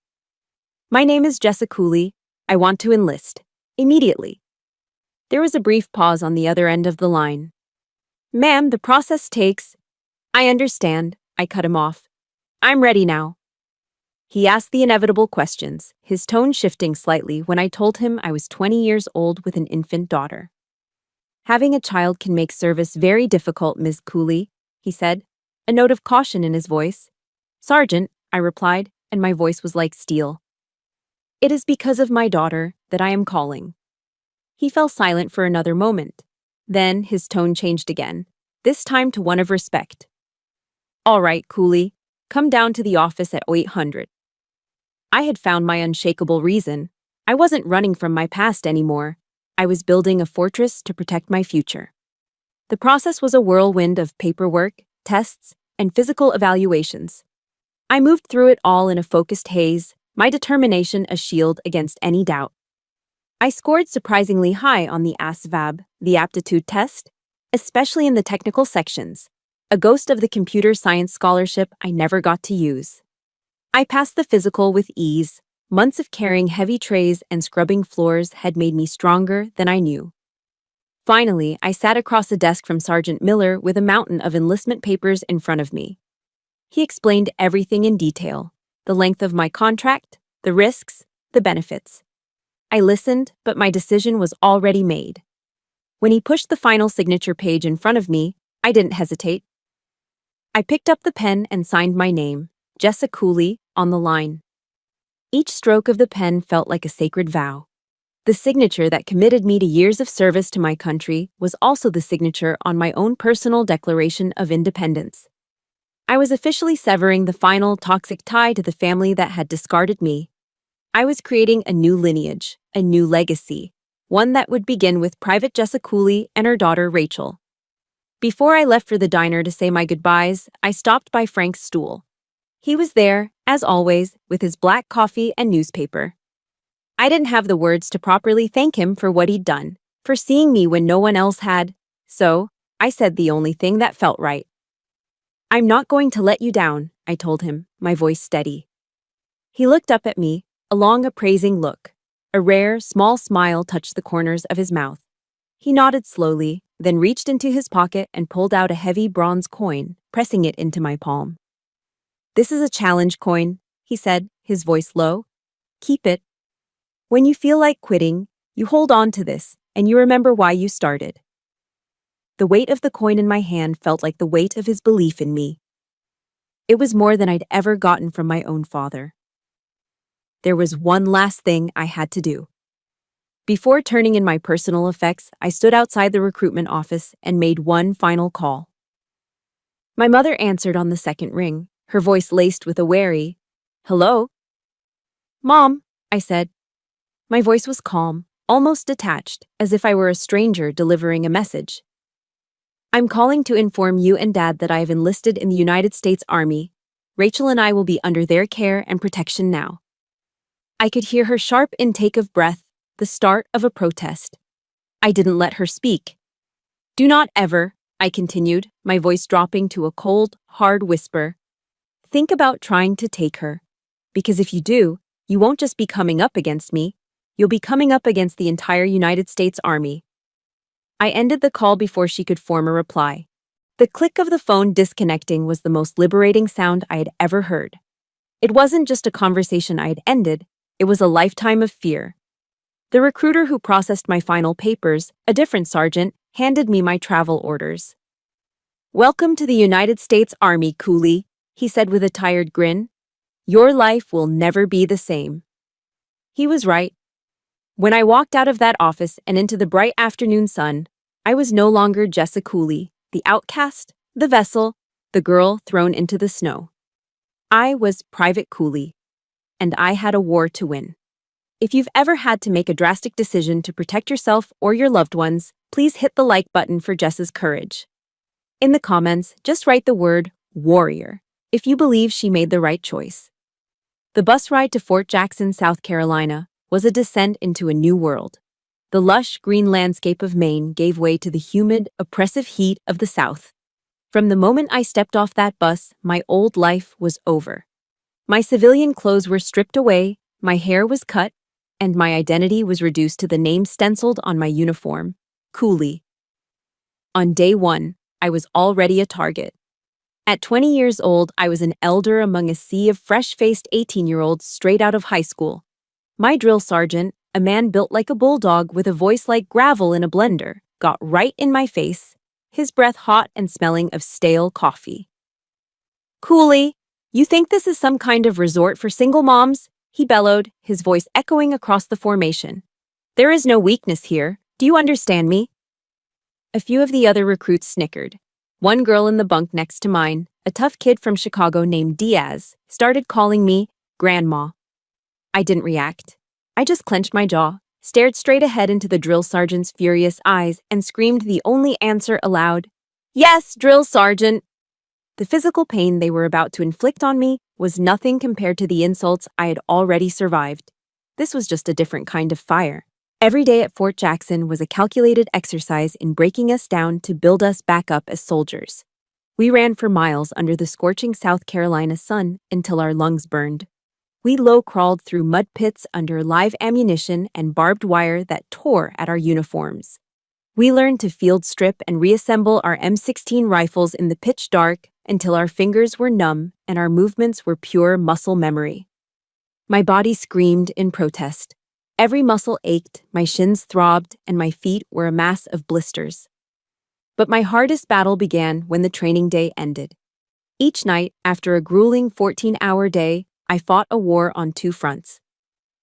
A: My name is Jessica Cooley. I want to enlist. Immediately. There was a brief pause on the other end of the line. Ma'am, the process takes... I understand, I cut him off. I'm ready now. He asked the inevitable questions, his tone shifting slightly when I told him I was 20 years old with an infant daughter. Having a child can make service very difficult, Ms. Cooley, he said, a note of caution in his voice. Sergeant, I replied, and my voice was like steel. It is because of my daughter that I am calling. He fell silent for another moment. Then his tone changed again, this time to one of respect. All right, Cooley, come down to the office at 800. I had found my unshakable reason. I wasn't running from my past anymore. I was building a fortress to protect my future. The process was a whirlwind of paperwork, tests, and physical evaluations. I moved through it all in a focused haze, my determination a shield against any doubt. I scored surprisingly high on the ASVAB, the aptitude test, especially in the technical sections, a ghost of the computer science scholarship I never got to use. I passed the physical with ease. Months of carrying heavy trays and scrubbing floors had made me stronger than I knew. Finally, I sat across the desk from Sergeant Miller with a mountain of enlistment papers in front of me. He explained everything in detail, the length of my contract, the risks, the benefits. I listened, but my decision was already made. When he pushed the final signature page in front of me, I didn't hesitate. I picked up the pen and signed my name, Jessica Cooley, on the line. Each stroke of the pen felt like a sacred vow. The signature that committed me to years of service to my country was also the signature on my own personal Declaration of Independence. I was officially severing the final toxic tie to the family that had discarded me. I was creating a new lineage, a new legacy, one that would begin with Private Jessica Cooley and her daughter Rachel. Before I left for the diner to say my goodbyes, I stopped by Frank's stool. He was there, as always, with his black coffee and newspaper. I didn't have the words to properly thank him for what he'd done, for seeing me when no one else had, so I said the only thing that felt right. I'm not going to let you down, I told him, my voice steady. He looked up at me, a long appraising look. A rare, small smile touched the corners of his mouth. He nodded slowly, then reached into his pocket and pulled out a heavy bronze coin, pressing it into my palm. This is a challenge coin, he said, his voice low. Keep it. When you feel like quitting, you hold on to this, and you remember why you started. The weight of the coin in my hand felt like the weight of his belief in me. It was more than I'd ever gotten from my own father. There was one last thing I had to do. Before turning in my personal effects, I stood outside the recruitment office and made one final call. My mother answered on the second ring, her voice laced with a wary, "Hello?" "Mom," I said. My voice was calm, almost detached, as if I were a stranger delivering a message. "I'm calling to inform you and Dad that I have enlisted in the United States Army. Rachel and I will be under their care and protection now." I could hear her sharp intake of breath, the start of a protest. I didn't let her speak. "Do not ever," I continued, my voice dropping to a cold, hard whisper, "think about trying to take her. Because if you do, you won't just be coming up against me, you'll be coming up against the entire United States Army." I ended the call before she could form a reply. The click of the phone disconnecting was the most liberating sound I had ever heard. It wasn't just a conversation I had ended, it was a lifetime of fear. The recruiter who processed my final papers, a different sergeant, handed me my travel orders. "Welcome to the United States Army, Cooley," he said with a tired grin. "Your life will never be the same." He was right. When I walked out of that office and into the bright afternoon sun, I was no longer Jessa Cooley, the outcast, the vessel, the girl thrown into the snow. I was Private Cooley, and I had a war to win. If you've ever had to make a drastic decision to protect yourself or your loved ones, please hit the like button for Jessa's courage. In the comments, just write the word warrior if you believe she made the right choice. The bus ride to Fort Jackson, South Carolina, was a descent into a new world. The lush green landscape of Maine gave way to the humid, oppressive heat of the South. From the moment I stepped off that bus, my old life was over. My civilian clothes were stripped away, my hair was cut, and my identity was reduced to the name stenciled on my uniform, Cooley. On day one, I was already a target. At 20 years old, I was an elder among a sea of fresh-faced 18-year-olds straight out of high school. My drill sergeant, a man built like a bulldog with a voice like gravel in a blender, got right in my face, his breath hot and smelling of stale coffee. "Cooley, you think this is some kind of resort for single moms?" he bellowed, his voice echoing across the formation. "There is no weakness here. Do you understand me?" A few of the other recruits snickered. One girl in the bunk next to mine, a tough kid from Chicago named Diaz, started calling me Grandma. I didn't react. I just clenched my jaw, stared straight ahead into the drill sergeant's furious eyes, and screamed the only answer aloud, "Yes, drill sergeant!" The physical pain they were about to inflict on me was nothing compared to the insults I had already survived. This was just a different kind of fire. Every day at Fort Jackson was a calculated exercise in breaking us down to build us back up as soldiers. We ran for miles under the scorching South Carolina sun until our lungs burned. We low-crawled through mud pits under live ammunition and barbed wire that tore at our uniforms. We learned to field strip and reassemble our M16 rifles in the pitch dark until our fingers were numb and our movements were pure muscle memory. My body screamed in protest. Every muscle ached, my shins throbbed, and my feet were a mass of blisters. But my hardest battle began when the training day ended. Each night, after a grueling 14-hour day, I fought a war on two fronts.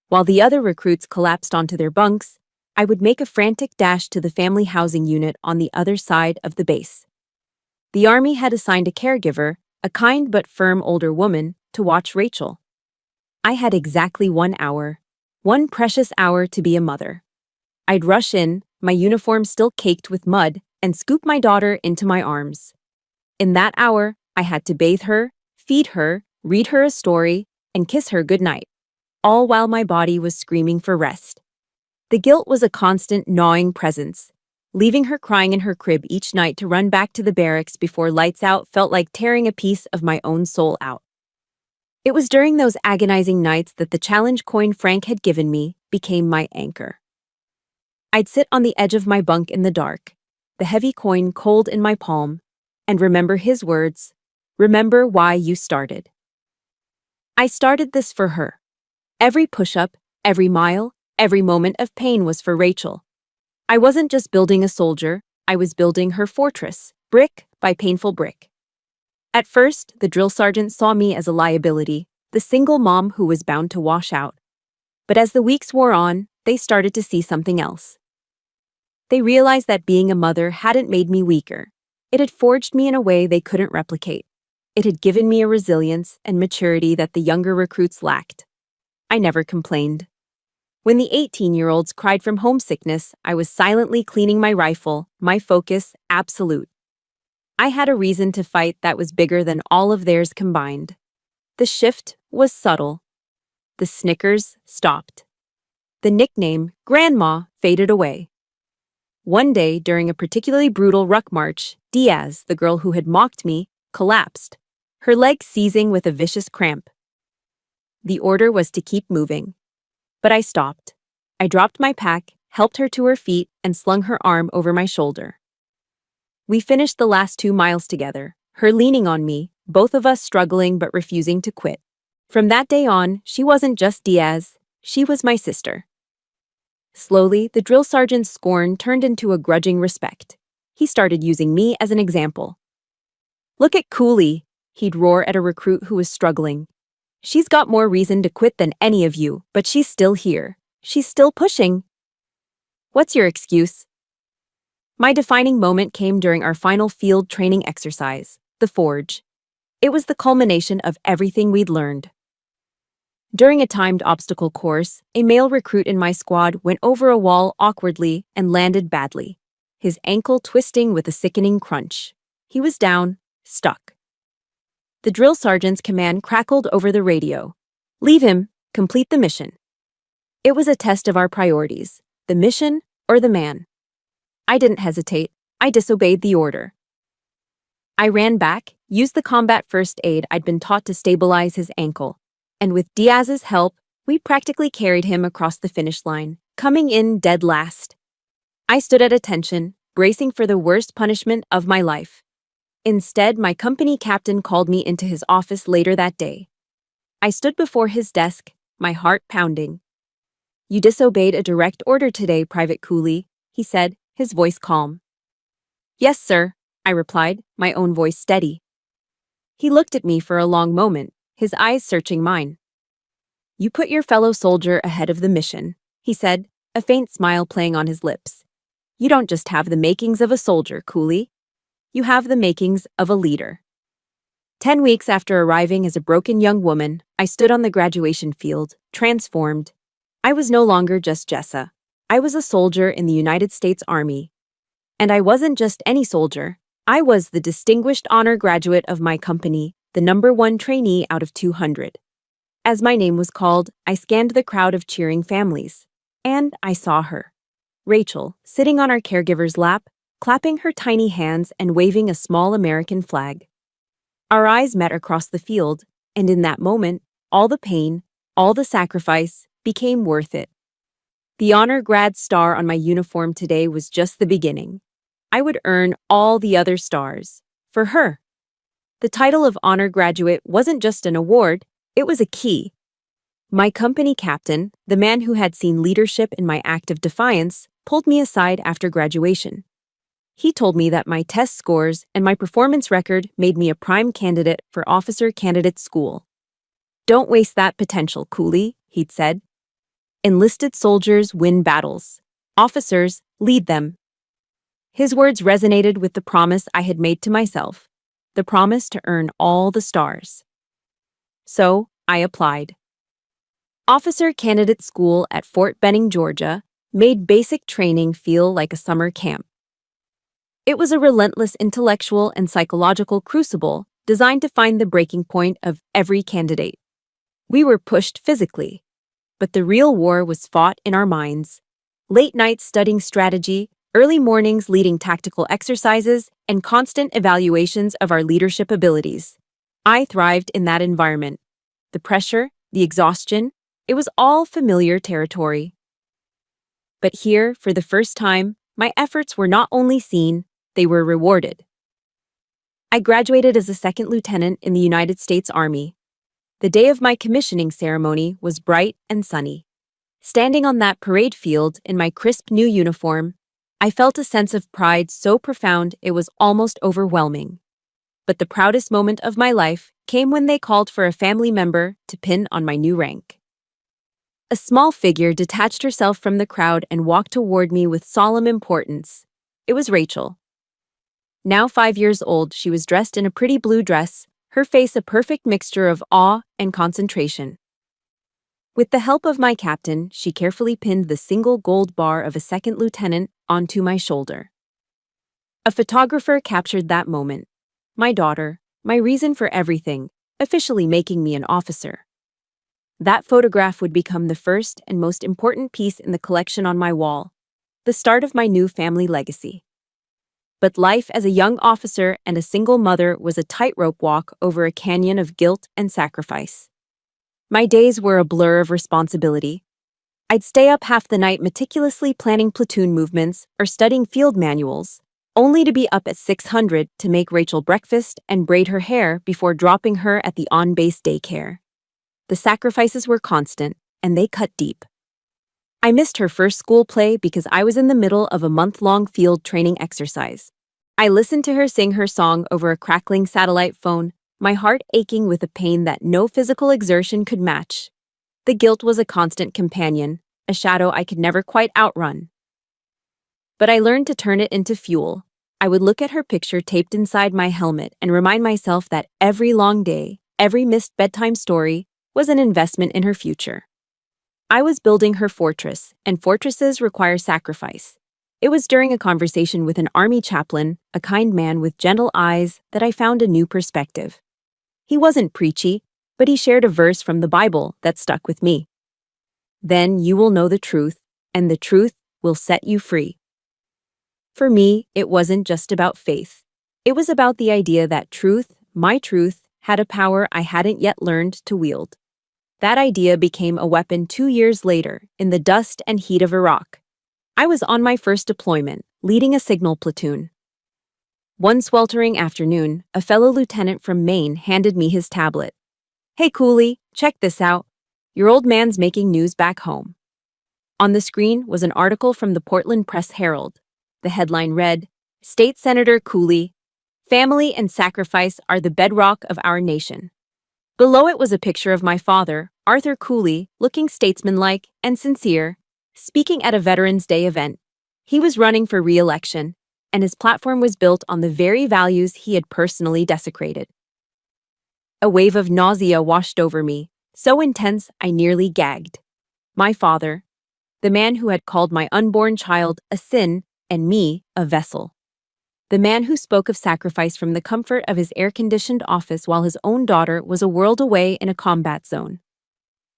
A: While the other recruits collapsed onto their bunks, I would make a frantic dash to the family housing unit on the other side of the base. The Army had assigned a caregiver, a kind but firm older woman, to watch Rachel. I had exactly 1 hour, one precious hour to be a mother. I'd rush in, my uniform still caked with mud, and scoop my daughter into my arms. In that hour, I had to bathe her, feed her, read her a story, and kiss her goodnight, all while my body was screaming for rest. The guilt was a constant gnawing presence. Leaving her crying in her crib each night to run back to the barracks before lights out felt like tearing a piece of my own soul out. It was during those agonizing nights that the challenge coin Frank had given me became my anchor. I'd sit on the edge of my bunk in the dark, the heavy coin cold in my palm, and remember his words, "Remember why you started." I started this for her. Every push-up, every mile, every moment of pain was for Rachel. I wasn't just building a soldier, I was building her fortress, brick by painful brick. At first, the drill sergeant saw me as a liability, the single mom who was bound to wash out. But as the weeks wore on, they started to see something else. They realized that being a mother hadn't made me weaker. It had forged me in a way they couldn't replicate. It had given me a resilience and maturity that the younger recruits lacked. I never complained. When the 18-year-olds cried from homesickness, I was silently cleaning my rifle, my focus absolute. I had a reason to fight that was bigger than all of theirs combined. The shift was subtle. The snickers stopped. The nickname, Grandma, faded away. One day, during a particularly brutal ruck march, Diaz, the girl who had mocked me, collapsed, her leg seizing with a vicious cramp. The order was to keep moving. But I stopped. I dropped my pack, helped her to her feet, and slung her arm over my shoulder. We finished the last 2 miles together, her leaning on me, both of us struggling but refusing to quit. From that day on, she wasn't just Diaz, she was my sister. Slowly, the drill sergeant's scorn turned into a grudging respect. He started using me as an example. "Look at Cooley," he'd roar at a recruit who was struggling. "She's got more reason to quit than any of you, but she's still here. She's still pushing." "What's your excuse?" My defining moment came during our final field training exercise, the Forge. It was the culmination of everything we'd learned. During a timed obstacle course, a male recruit in my squad went over a wall awkwardly and landed badly, his ankle twisting with a sickening crunch. He was down, stuck. The drill sergeant's command crackled over the radio. "Leave him, complete the mission." It was a test of our priorities, the mission or the man. I didn't hesitate. I disobeyed the order. I ran back, used the combat first aid I'd been taught to stabilize his ankle, and with Diaz's help, we practically carried him across the finish line, coming in dead last. I stood at attention, bracing for the worst punishment of my life. Instead, my company captain called me into his office later that day. I stood before his desk, my heart pounding. "You disobeyed a direct order today, Private Cooley," he said, his voice calm. "Yes, sir," I replied, my own voice steady. He looked at me for a long moment, his eyes searching mine. "You put your fellow soldier ahead of the mission," he said, a faint smile playing on his lips. "You don't just have the makings of a soldier, Cooley. You have the makings of a leader." 10 weeks after arriving as a broken young woman, I stood on the graduation field, transformed. I was no longer just Jessa. I was a soldier in the United States Army. And I wasn't just any soldier. I was the distinguished honor graduate of my company, the #1 trainee out of 200. As my name was called, I scanned the crowd of cheering families. And I saw her. Rachel, sitting on our caregiver's lap, clapping her tiny hands and waving a small American flag. Our eyes met across the field, and in that moment, all the pain, all the sacrifice, became worth it. The honor grad star on my uniform today was just the beginning. I would earn all the other stars. For her. The title of honor graduate wasn't just an award, it was a key. My company captain, the man who had seen leadership in my act of defiance, pulled me aside after graduation. He told me that my test scores and my performance record made me a prime candidate for officer candidate school. "Don't waste that potential, Cooley," he'd said. "Enlisted soldiers win battles. Officers lead them." His words resonated with the promise I had made to myself, the promise to earn all the stars. So, I applied. Officer Candidate School at Fort Benning, Georgia, made basic training feel like a summer camp. It was a relentless intellectual and psychological crucible designed to find the breaking point of every candidate. We were pushed physically, but the real war was fought in our minds. Late nights studying strategy, early mornings leading tactical exercises, and constant evaluations of our leadership abilities. I thrived in that environment. The pressure, the exhaustion, it was all familiar territory. But here, for the first time, my efforts were not only seen, they were rewarded. I graduated as a second lieutenant in the United States Army. The day of my commissioning ceremony was bright and sunny. Standing on that parade field in my crisp new uniform, I felt a sense of pride so profound it was almost overwhelming. But the proudest moment of my life came when they called for a family member to pin on my new rank. A small figure detached herself from the crowd and walked toward me with solemn importance. It was Rachel. Now 5 years old, she was dressed in a pretty blue dress, her face a perfect mixture of awe and concentration. With the help of my captain, she carefully pinned the single gold bar of a second lieutenant onto my shoulder. A photographer captured that moment. My daughter, my reason for everything, officially making me an officer. That photograph would become the first and most important piece in the collection on my wall, the start of my new family legacy. But life as a young officer and a single mother was a tightrope walk over a canyon of guilt and sacrifice. My days were a blur of responsibility. I'd stay up half the night meticulously planning platoon movements or studying field manuals, only to be up at 600 to make Rachel breakfast and braid her hair before dropping her at the on-base daycare. The sacrifices were constant, and they cut deep. I missed her first school play because I was in the middle of a month-long field training exercise. I listened to her sing her song over a crackling satellite phone, my heart aching with a pain that no physical exertion could match. The guilt was a constant companion, a shadow I could never quite outrun. But I learned to turn it into fuel. I would look at her picture taped inside my helmet and remind myself that every long day, every missed bedtime story, was an investment in her future. I was building her fortress, and fortresses require sacrifice. It was during a conversation with an army chaplain, a kind man with gentle eyes, that I found a new perspective. He wasn't preachy, but he shared a verse from the Bible that stuck with me. Then you will know the truth, and the truth will set you free. For me, it wasn't just about faith. It was about the idea that truth, my truth, had a power I hadn't yet learned to wield. That idea became a weapon 2 years later, in the dust and heat of Iraq. I was on my first deployment, leading a signal platoon. One sweltering afternoon, a fellow lieutenant from Maine handed me his tablet. "Hey Cooley, check this out. Your old man's making news back home." On the screen was an article from the Portland Press-Herald. The headline read, "State Senator Cooley, Family and sacrifice are the bedrock of our nation." Below it was a picture of my father, Arthur Cooley, looking statesmanlike and sincere, speaking at a Veterans Day event. He was running for re-election, and his platform was built on the very values he had personally desecrated. A wave of nausea washed over me, so intense I nearly gagged. My father, the man who had called my unborn child a sin and me a vessel. The man who spoke of sacrifice from the comfort of his air-conditioned office while his own daughter was a world away in a combat zone.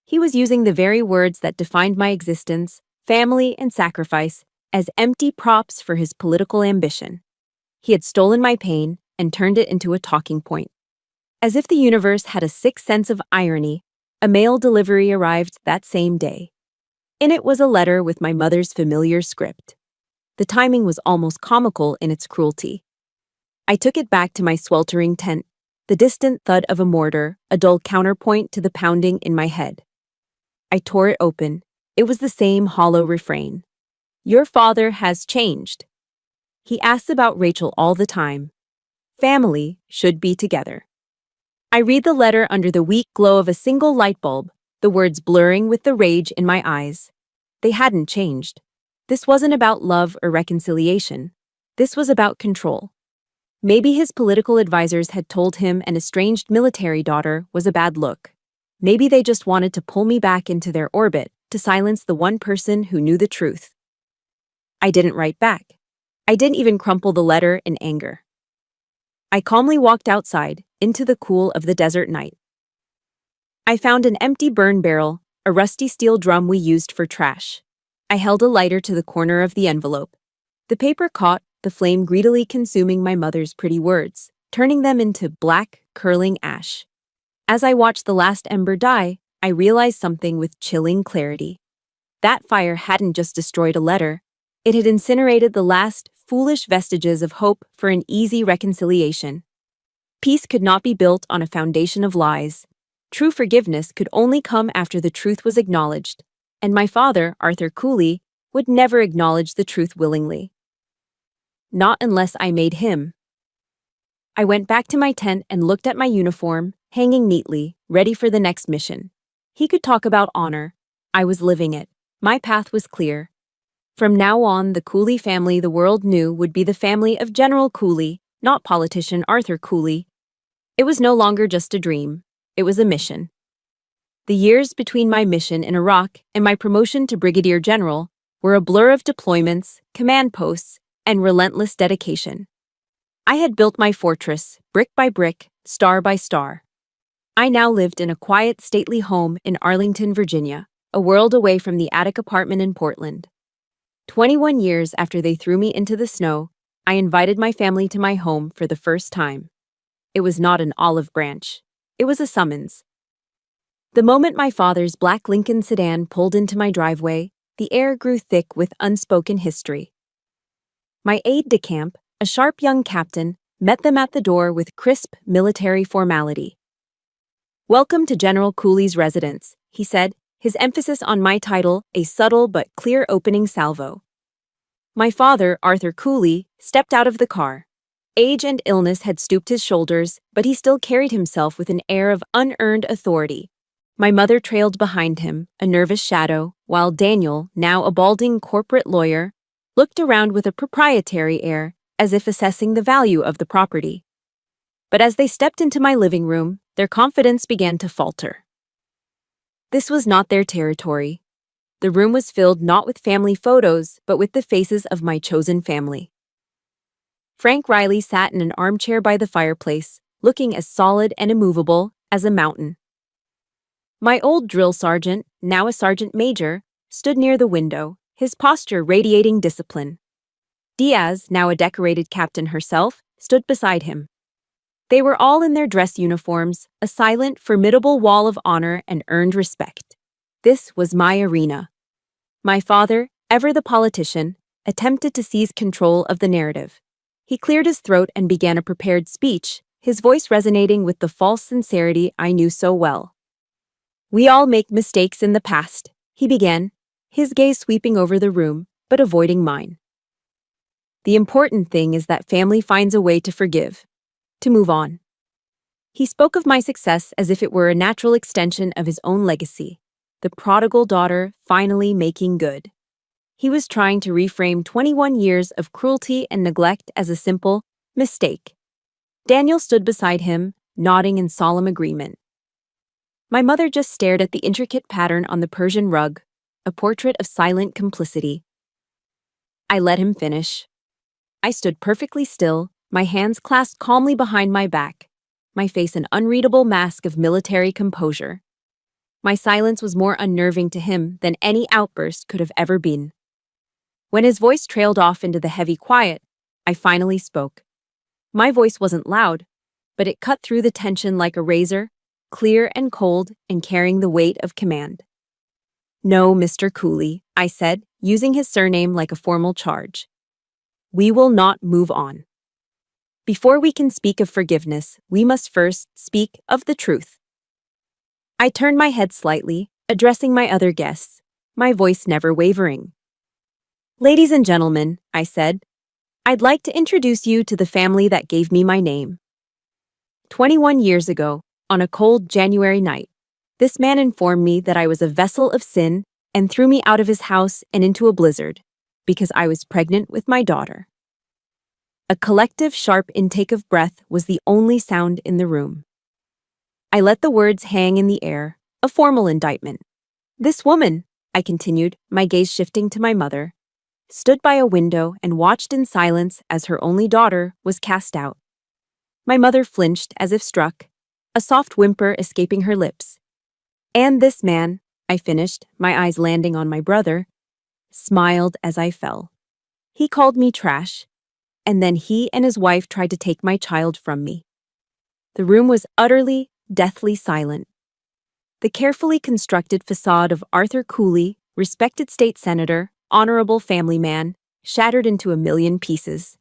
A: He was using the very words that defined my existence, family and sacrifice, as empty props for his political ambition. He had stolen my pain and turned it into a talking point. As if the universe had a sick sense of irony, a mail delivery arrived that same day. In it was a letter with my mother's familiar script. The timing was almost comical in its cruelty. I took it back to my sweltering tent, the distant thud of a mortar, a dull counterpoint to the pounding in my head. I tore it open. It was the same hollow refrain. "Your father has changed. He asks about Rachel all the time. Family should be together." I read the letter under the weak glow of a single light bulb, the words blurring with the rage in my eyes. They hadn't changed. This wasn't about love or reconciliation. This was about control. Maybe his political advisors had told him an estranged military daughter was a bad look. Maybe they just wanted to pull me back into their orbit to silence the one person who knew the truth. I didn't write back. I didn't even crumple the letter in anger. I calmly walked outside, into the cool of the desert night. I found an empty burn barrel, a rusty steel drum we used for trash. I held a lighter to the corner of the envelope. The paper caught, the flame greedily consuming my mother's pretty words, turning them into black, curling ash. As I watched the last ember die, I realized something with chilling clarity. That fire hadn't just destroyed a letter. It had incinerated the last, foolish vestiges of hope for an easy reconciliation. Peace could not be built on a foundation of lies. True forgiveness could only come after the truth was acknowledged. And my father, Arthur Cooley, would never acknowledge the truth willingly. Not unless I made him. I went back to my tent and looked at my uniform, hanging neatly, ready for the next mission. He could talk about honor. I was living it. My path was clear. From now on, the Cooley family the world knew would be the family of General Cooley, not politician Arthur Cooley. It was no longer just a dream. It was a mission. The years between my mission in Iraq and my promotion to brigadier general were a blur of deployments, command posts, and relentless dedication. I had built my fortress, brick by brick, star by star. I now lived in a quiet, stately home in Arlington, Virginia, a world away from the attic apartment in Portland. 21 years after they threw me into the snow, I invited my family to my home for the first time. It was not an olive branch. It was a summons. The moment my father's black Lincoln sedan pulled into my driveway, the air grew thick with unspoken history. My aide-de-camp, a sharp young captain, met them at the door with crisp military formality. "Welcome to General Cooley's residence," he said, his emphasis on my title a subtle but clear opening salvo. My father, Arthur Cooley, stepped out of the car. Age and illness had stooped his shoulders, but he still carried himself with an air of unearned authority. My mother trailed behind him, a nervous shadow, while Daniel, now a balding corporate lawyer, looked around with a proprietary air, as if assessing the value of the property. But as they stepped into my living room, their confidence began to falter. This was not their territory. The room was filled not with family photos, but with the faces of my chosen family. Frank Riley sat in an armchair by the fireplace, looking as solid and immovable as a mountain. My old drill sergeant, now a sergeant major, stood near the window, his posture radiating discipline. Diaz, now a decorated captain herself, stood beside him. They were all in their dress uniforms, a silent, formidable wall of honor and earned respect. This was my arena. My father, ever the politician, attempted to seize control of the narrative. He cleared his throat and began a prepared speech, his voice resonating with the false sincerity I knew so well. "We all make mistakes in the past," he began, his gaze sweeping over the room, but avoiding mine. "The important thing is that family finds a way to forgive, to move on." He spoke of my success as if it were a natural extension of his own legacy, the prodigal daughter finally making good. He was trying to reframe 21 years of cruelty and neglect as a simple mistake. Daniel stood beside him, nodding in solemn agreement. My mother just stared at the intricate pattern on the Persian rug, a portrait of silent complicity. I let him finish. I stood perfectly still, my hands clasped calmly behind my back, my face an unreadable mask of military composure. My silence was more unnerving to him than any outburst could have ever been. When his voice trailed off into the heavy quiet, I finally spoke. My voice wasn't loud, but it cut through the tension like a razor, clear and cold and carrying the weight of command. "No, Mr. Cooley," I said, using his surname like a formal charge. "We will not move on. Before we can speak of forgiveness, we must first speak of the truth." I turned my head slightly, addressing my other guests, my voice never wavering. "Ladies and gentlemen," I said, "I'd like to introduce you to the family that gave me my name. 21 years ago, on a cold January night, this man informed me that I was a vessel of sin and threw me out of his house and into a blizzard because I was pregnant with my daughter." A collective sharp intake of breath was the only sound in the room. I let the words hang in the air, a formal indictment. This woman, I continued, my gaze shifting to my mother, stood by a window and watched in silence as her only daughter was cast out. My mother flinched as if struck, a soft whimper escaping her lips. And this man, I finished, my eyes landing on my brother, smiled as I fell. He called me trash, and then he and his wife tried to take my child from me. The room was utterly, deathly silent. The carefully constructed facade of Arthur Cooley, respected state senator, honorable family man, shattered into a million pieces.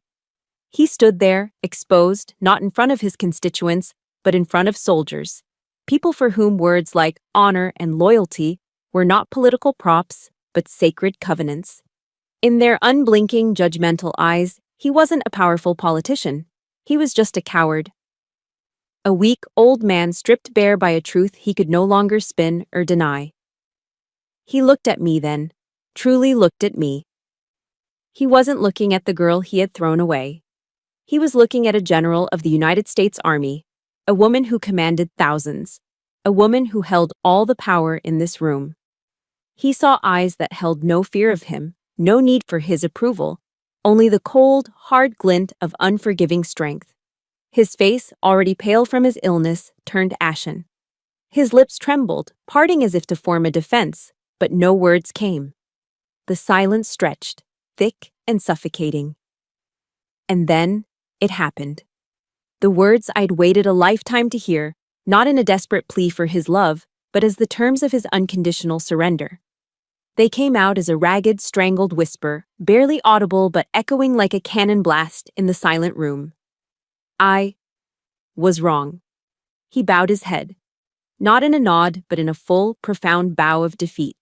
A: He stood there, exposed, not in front of his constituents, but in front of soldiers, people for whom words like honor and loyalty were not political props, but sacred covenants. In their unblinking, judgmental eyes, he wasn't a powerful politician. He was just a coward. A weak, old man stripped bare by a truth he could no longer spin or deny. He looked at me then, truly looked at me. He wasn't looking at the girl he had thrown away. He was looking at a general of the United States Army, a woman who commanded thousands, a woman who held all the power in this room. He saw eyes that held no fear of him, no need for his approval, only the cold, hard glint of unforgiving strength. His face, already pale from his illness, turned ashen. His lips trembled, parting as if to form a defense, but no words came. The silence stretched, thick and suffocating. And then, it happened. The words I'd waited a lifetime to hear, not in a desperate plea for his love, but as the terms of his unconditional surrender. They came out as a ragged, strangled whisper, barely audible but echoing like a cannon blast in the silent room. I was wrong. He bowed his head, not in a nod but in a full, profound bow of defeat.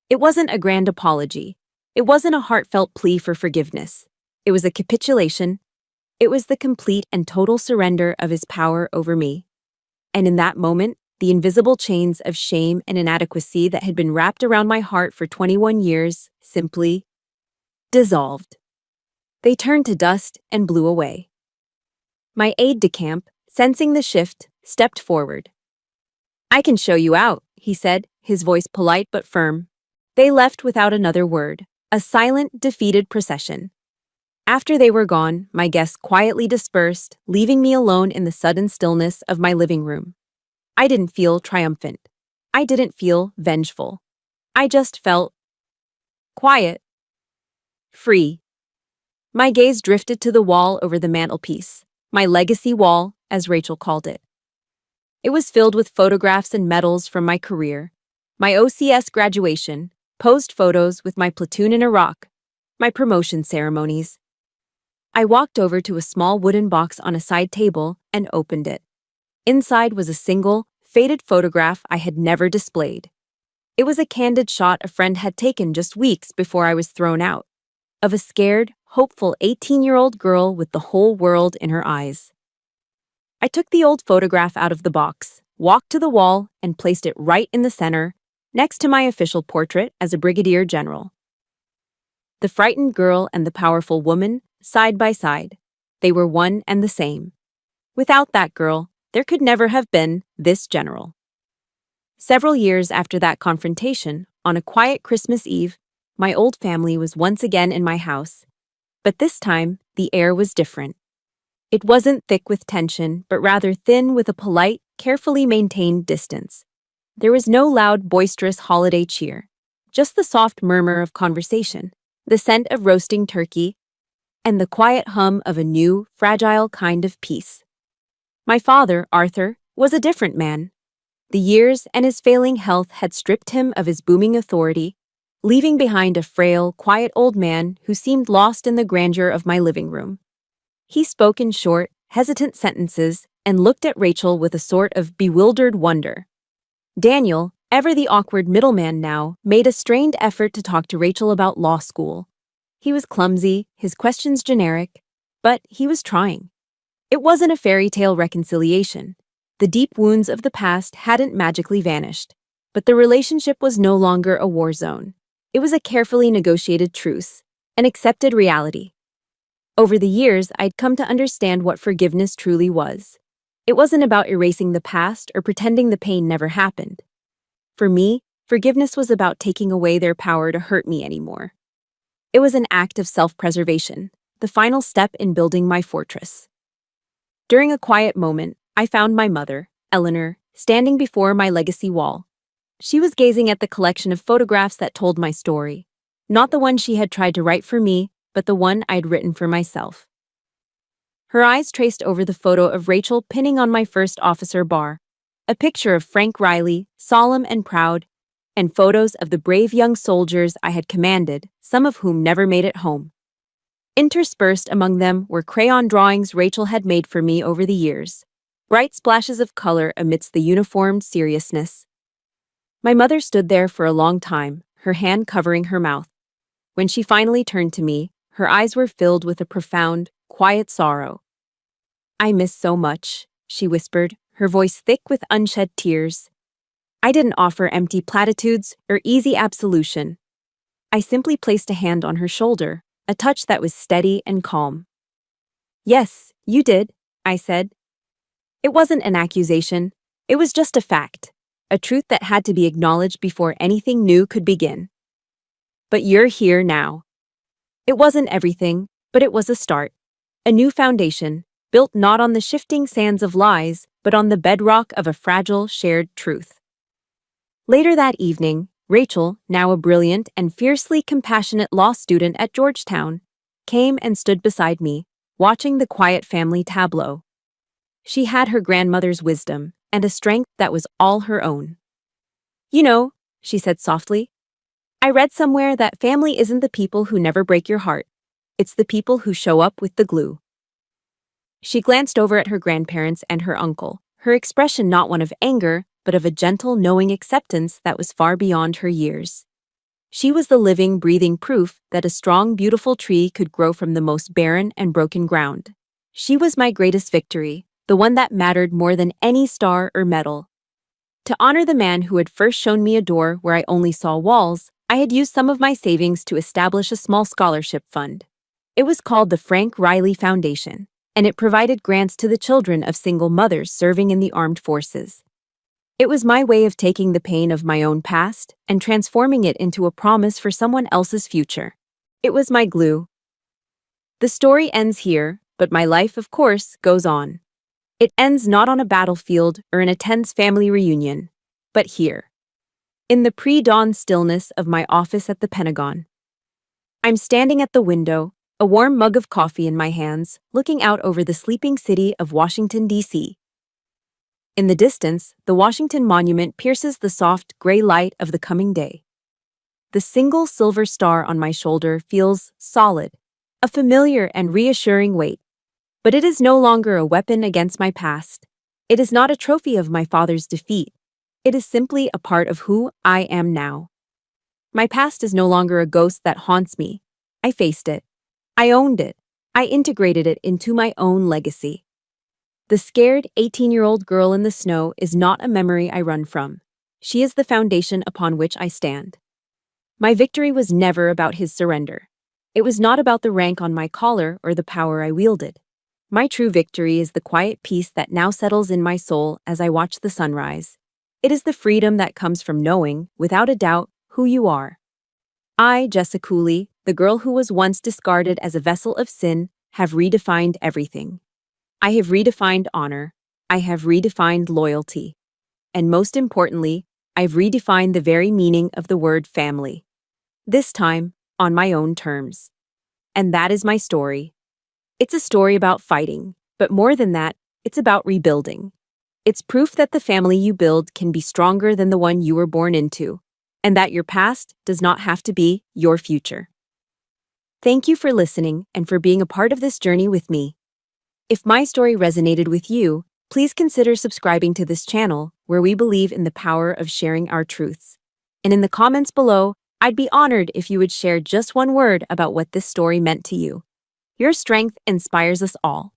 A: It wasn't a grand apology. It wasn't a heartfelt plea for forgiveness. It was a capitulation. It was the complete and total surrender of his power over me. And in that moment, the invisible chains of shame and inadequacy that had been wrapped around my heart for 21 years simply dissolved. They turned to dust and blew away. My aide-de-camp, sensing the shift, stepped forward. "I can show you out," he said, his voice polite but firm. They left without another word, a silent, defeated procession. After they were gone, my guests quietly dispersed, leaving me alone in the sudden stillness of my living room. I didn't feel triumphant. I didn't feel vengeful. I just felt quiet, free. My gaze drifted to the wall over the mantelpiece, my legacy wall, as Rachel called it. It was filled with photographs and medals from my career, my OCS graduation, posed photos with my platoon in Iraq, my promotion ceremonies. I walked over to a small wooden box on a side table and opened it. Inside was a single, faded photograph I had never displayed. It was a candid shot a friend had taken just weeks before I was thrown out, of a scared, hopeful 18-year-old girl with the whole world in her eyes. I took the old photograph out of the box, walked to the wall, and placed it right in the center, next to my official portrait as a brigadier general. The frightened girl and the powerful woman, side by side. They were one and the same. Without that girl, there could never have been this general. Several years after that confrontation, on a quiet Christmas Eve, my old family was once again in my house. But this time, the air was different. It wasn't thick with tension, but rather thin with a polite, carefully maintained distance. There was no loud, boisterous holiday cheer, just the soft murmur of conversation, the scent of roasting turkey, and the quiet hum of a new, fragile kind of peace. My father, Arthur, was a different man. The years and his failing health had stripped him of his booming authority, leaving behind a frail, quiet old man who seemed lost in the grandeur of my living room. He spoke in short, hesitant sentences and looked at Rachel with a sort of bewildered wonder. Daniel, ever the awkward middleman now, made a strained effort to talk to Rachel about law school. He was clumsy, his questions generic, but he was trying. It wasn't a fairy tale reconciliation. The deep wounds of the past hadn't magically vanished, but the relationship was no longer a war zone. It was a carefully negotiated truce, an accepted reality. Over the years, I'd come to understand what forgiveness truly was. It wasn't about erasing the past or pretending the pain never happened. For me, forgiveness was about taking away their power to hurt me anymore. It was an act of self-preservation, the final step in building my fortress. During a quiet moment, I found my mother, Eleanor, standing before my legacy wall. She was gazing at the collection of photographs that told my story, not the one she had tried to write for me, but the one I'd written for myself. Her eyes traced over the photo of Rachel pinning on my first officer bar, a picture of Frank Riley, solemn and proud, and photos of the brave young soldiers I had commanded, some of whom never made it home. Interspersed among them were crayon drawings Rachel had made for me over the years, bright splashes of color amidst the uniformed seriousness. My mother stood there for a long time, her hand covering her mouth. When she finally turned to me, her eyes were filled with a profound, quiet sorrow. I miss so much," she whispered, her voice thick with unshed tears. I didn't offer empty platitudes or easy absolution. I simply placed a hand on her shoulder, a touch that was steady and calm. "Yes, you did," I said. It wasn't an accusation, it was just a fact, a truth that had to be acknowledged before anything new could begin. "But you're here now." It wasn't everything, but it was a start. A new foundation, built not on the shifting sands of lies, but on the bedrock of a fragile, shared truth. Later that evening, Rachel, now a brilliant and fiercely compassionate law student at Georgetown, came and stood beside me, watching the quiet family tableau. She had her grandmother's wisdom and a strength that was all her own. "You know," she said softly, "I read somewhere that family isn't the people who never break your heart. It's the people who show up with the glue." She glanced over at her grandparents and her uncle, her expression not one of anger, but of a gentle, knowing acceptance that was far beyond her years. She was the living, breathing proof that a strong, beautiful tree could grow from the most barren and broken ground. She was my greatest victory, the one that mattered more than any star or medal. To honor the man who had first shown me a door where I only saw walls, I had used some of my savings to establish a small scholarship fund. It was called the Frank Riley Foundation, and it provided grants to the children of single mothers serving in the armed forces. It was my way of taking the pain of my own past and transforming it into a promise for someone else's future. It was my glue. The story ends here, but my life, of course, goes on. It ends not on a battlefield or in a tense family reunion, but here, in the pre-dawn stillness of my office at the Pentagon. I'm standing at the window, a warm mug of coffee in my hands, looking out over the sleeping city of Washington, D.C. In the distance, the Washington Monument pierces the soft, gray light of the coming day. The single silver star on my shoulder feels solid, a familiar and reassuring weight. But it is no longer a weapon against my past. It is not a trophy of my father's defeat. It is simply a part of who I am now. My past is no longer a ghost that haunts me. I faced it. I owned it. I integrated it into my own legacy. The scared 18-year-old girl in the snow is not a memory I run from. She is the foundation upon which I stand. My victory was never about his surrender. It was not about the rank on my collar or the power I wielded. My true victory is the quiet peace that now settles in my soul as I watch the sunrise. It is the freedom that comes from knowing, without a doubt, who you are. I, Jessica Cooley, the girl who was once discarded as a vessel of sin, have redefined everything. I have redefined honor. I have redefined loyalty. And most importantly, I've redefined the very meaning of the word family. This time, on my own terms. And that is my story. It's a story about fighting, but more than that, it's about rebuilding. It's proof that the family you build can be stronger than the one you were born into, and that your past does not have to be your future. Thank you for listening and for being a part of this journey with me. If my story resonated with you, please consider subscribing to this channel where we believe in the power of sharing our truths. And in the comments below, I'd be honored if you would share just one word about what this story meant to you. Your strength inspires us all.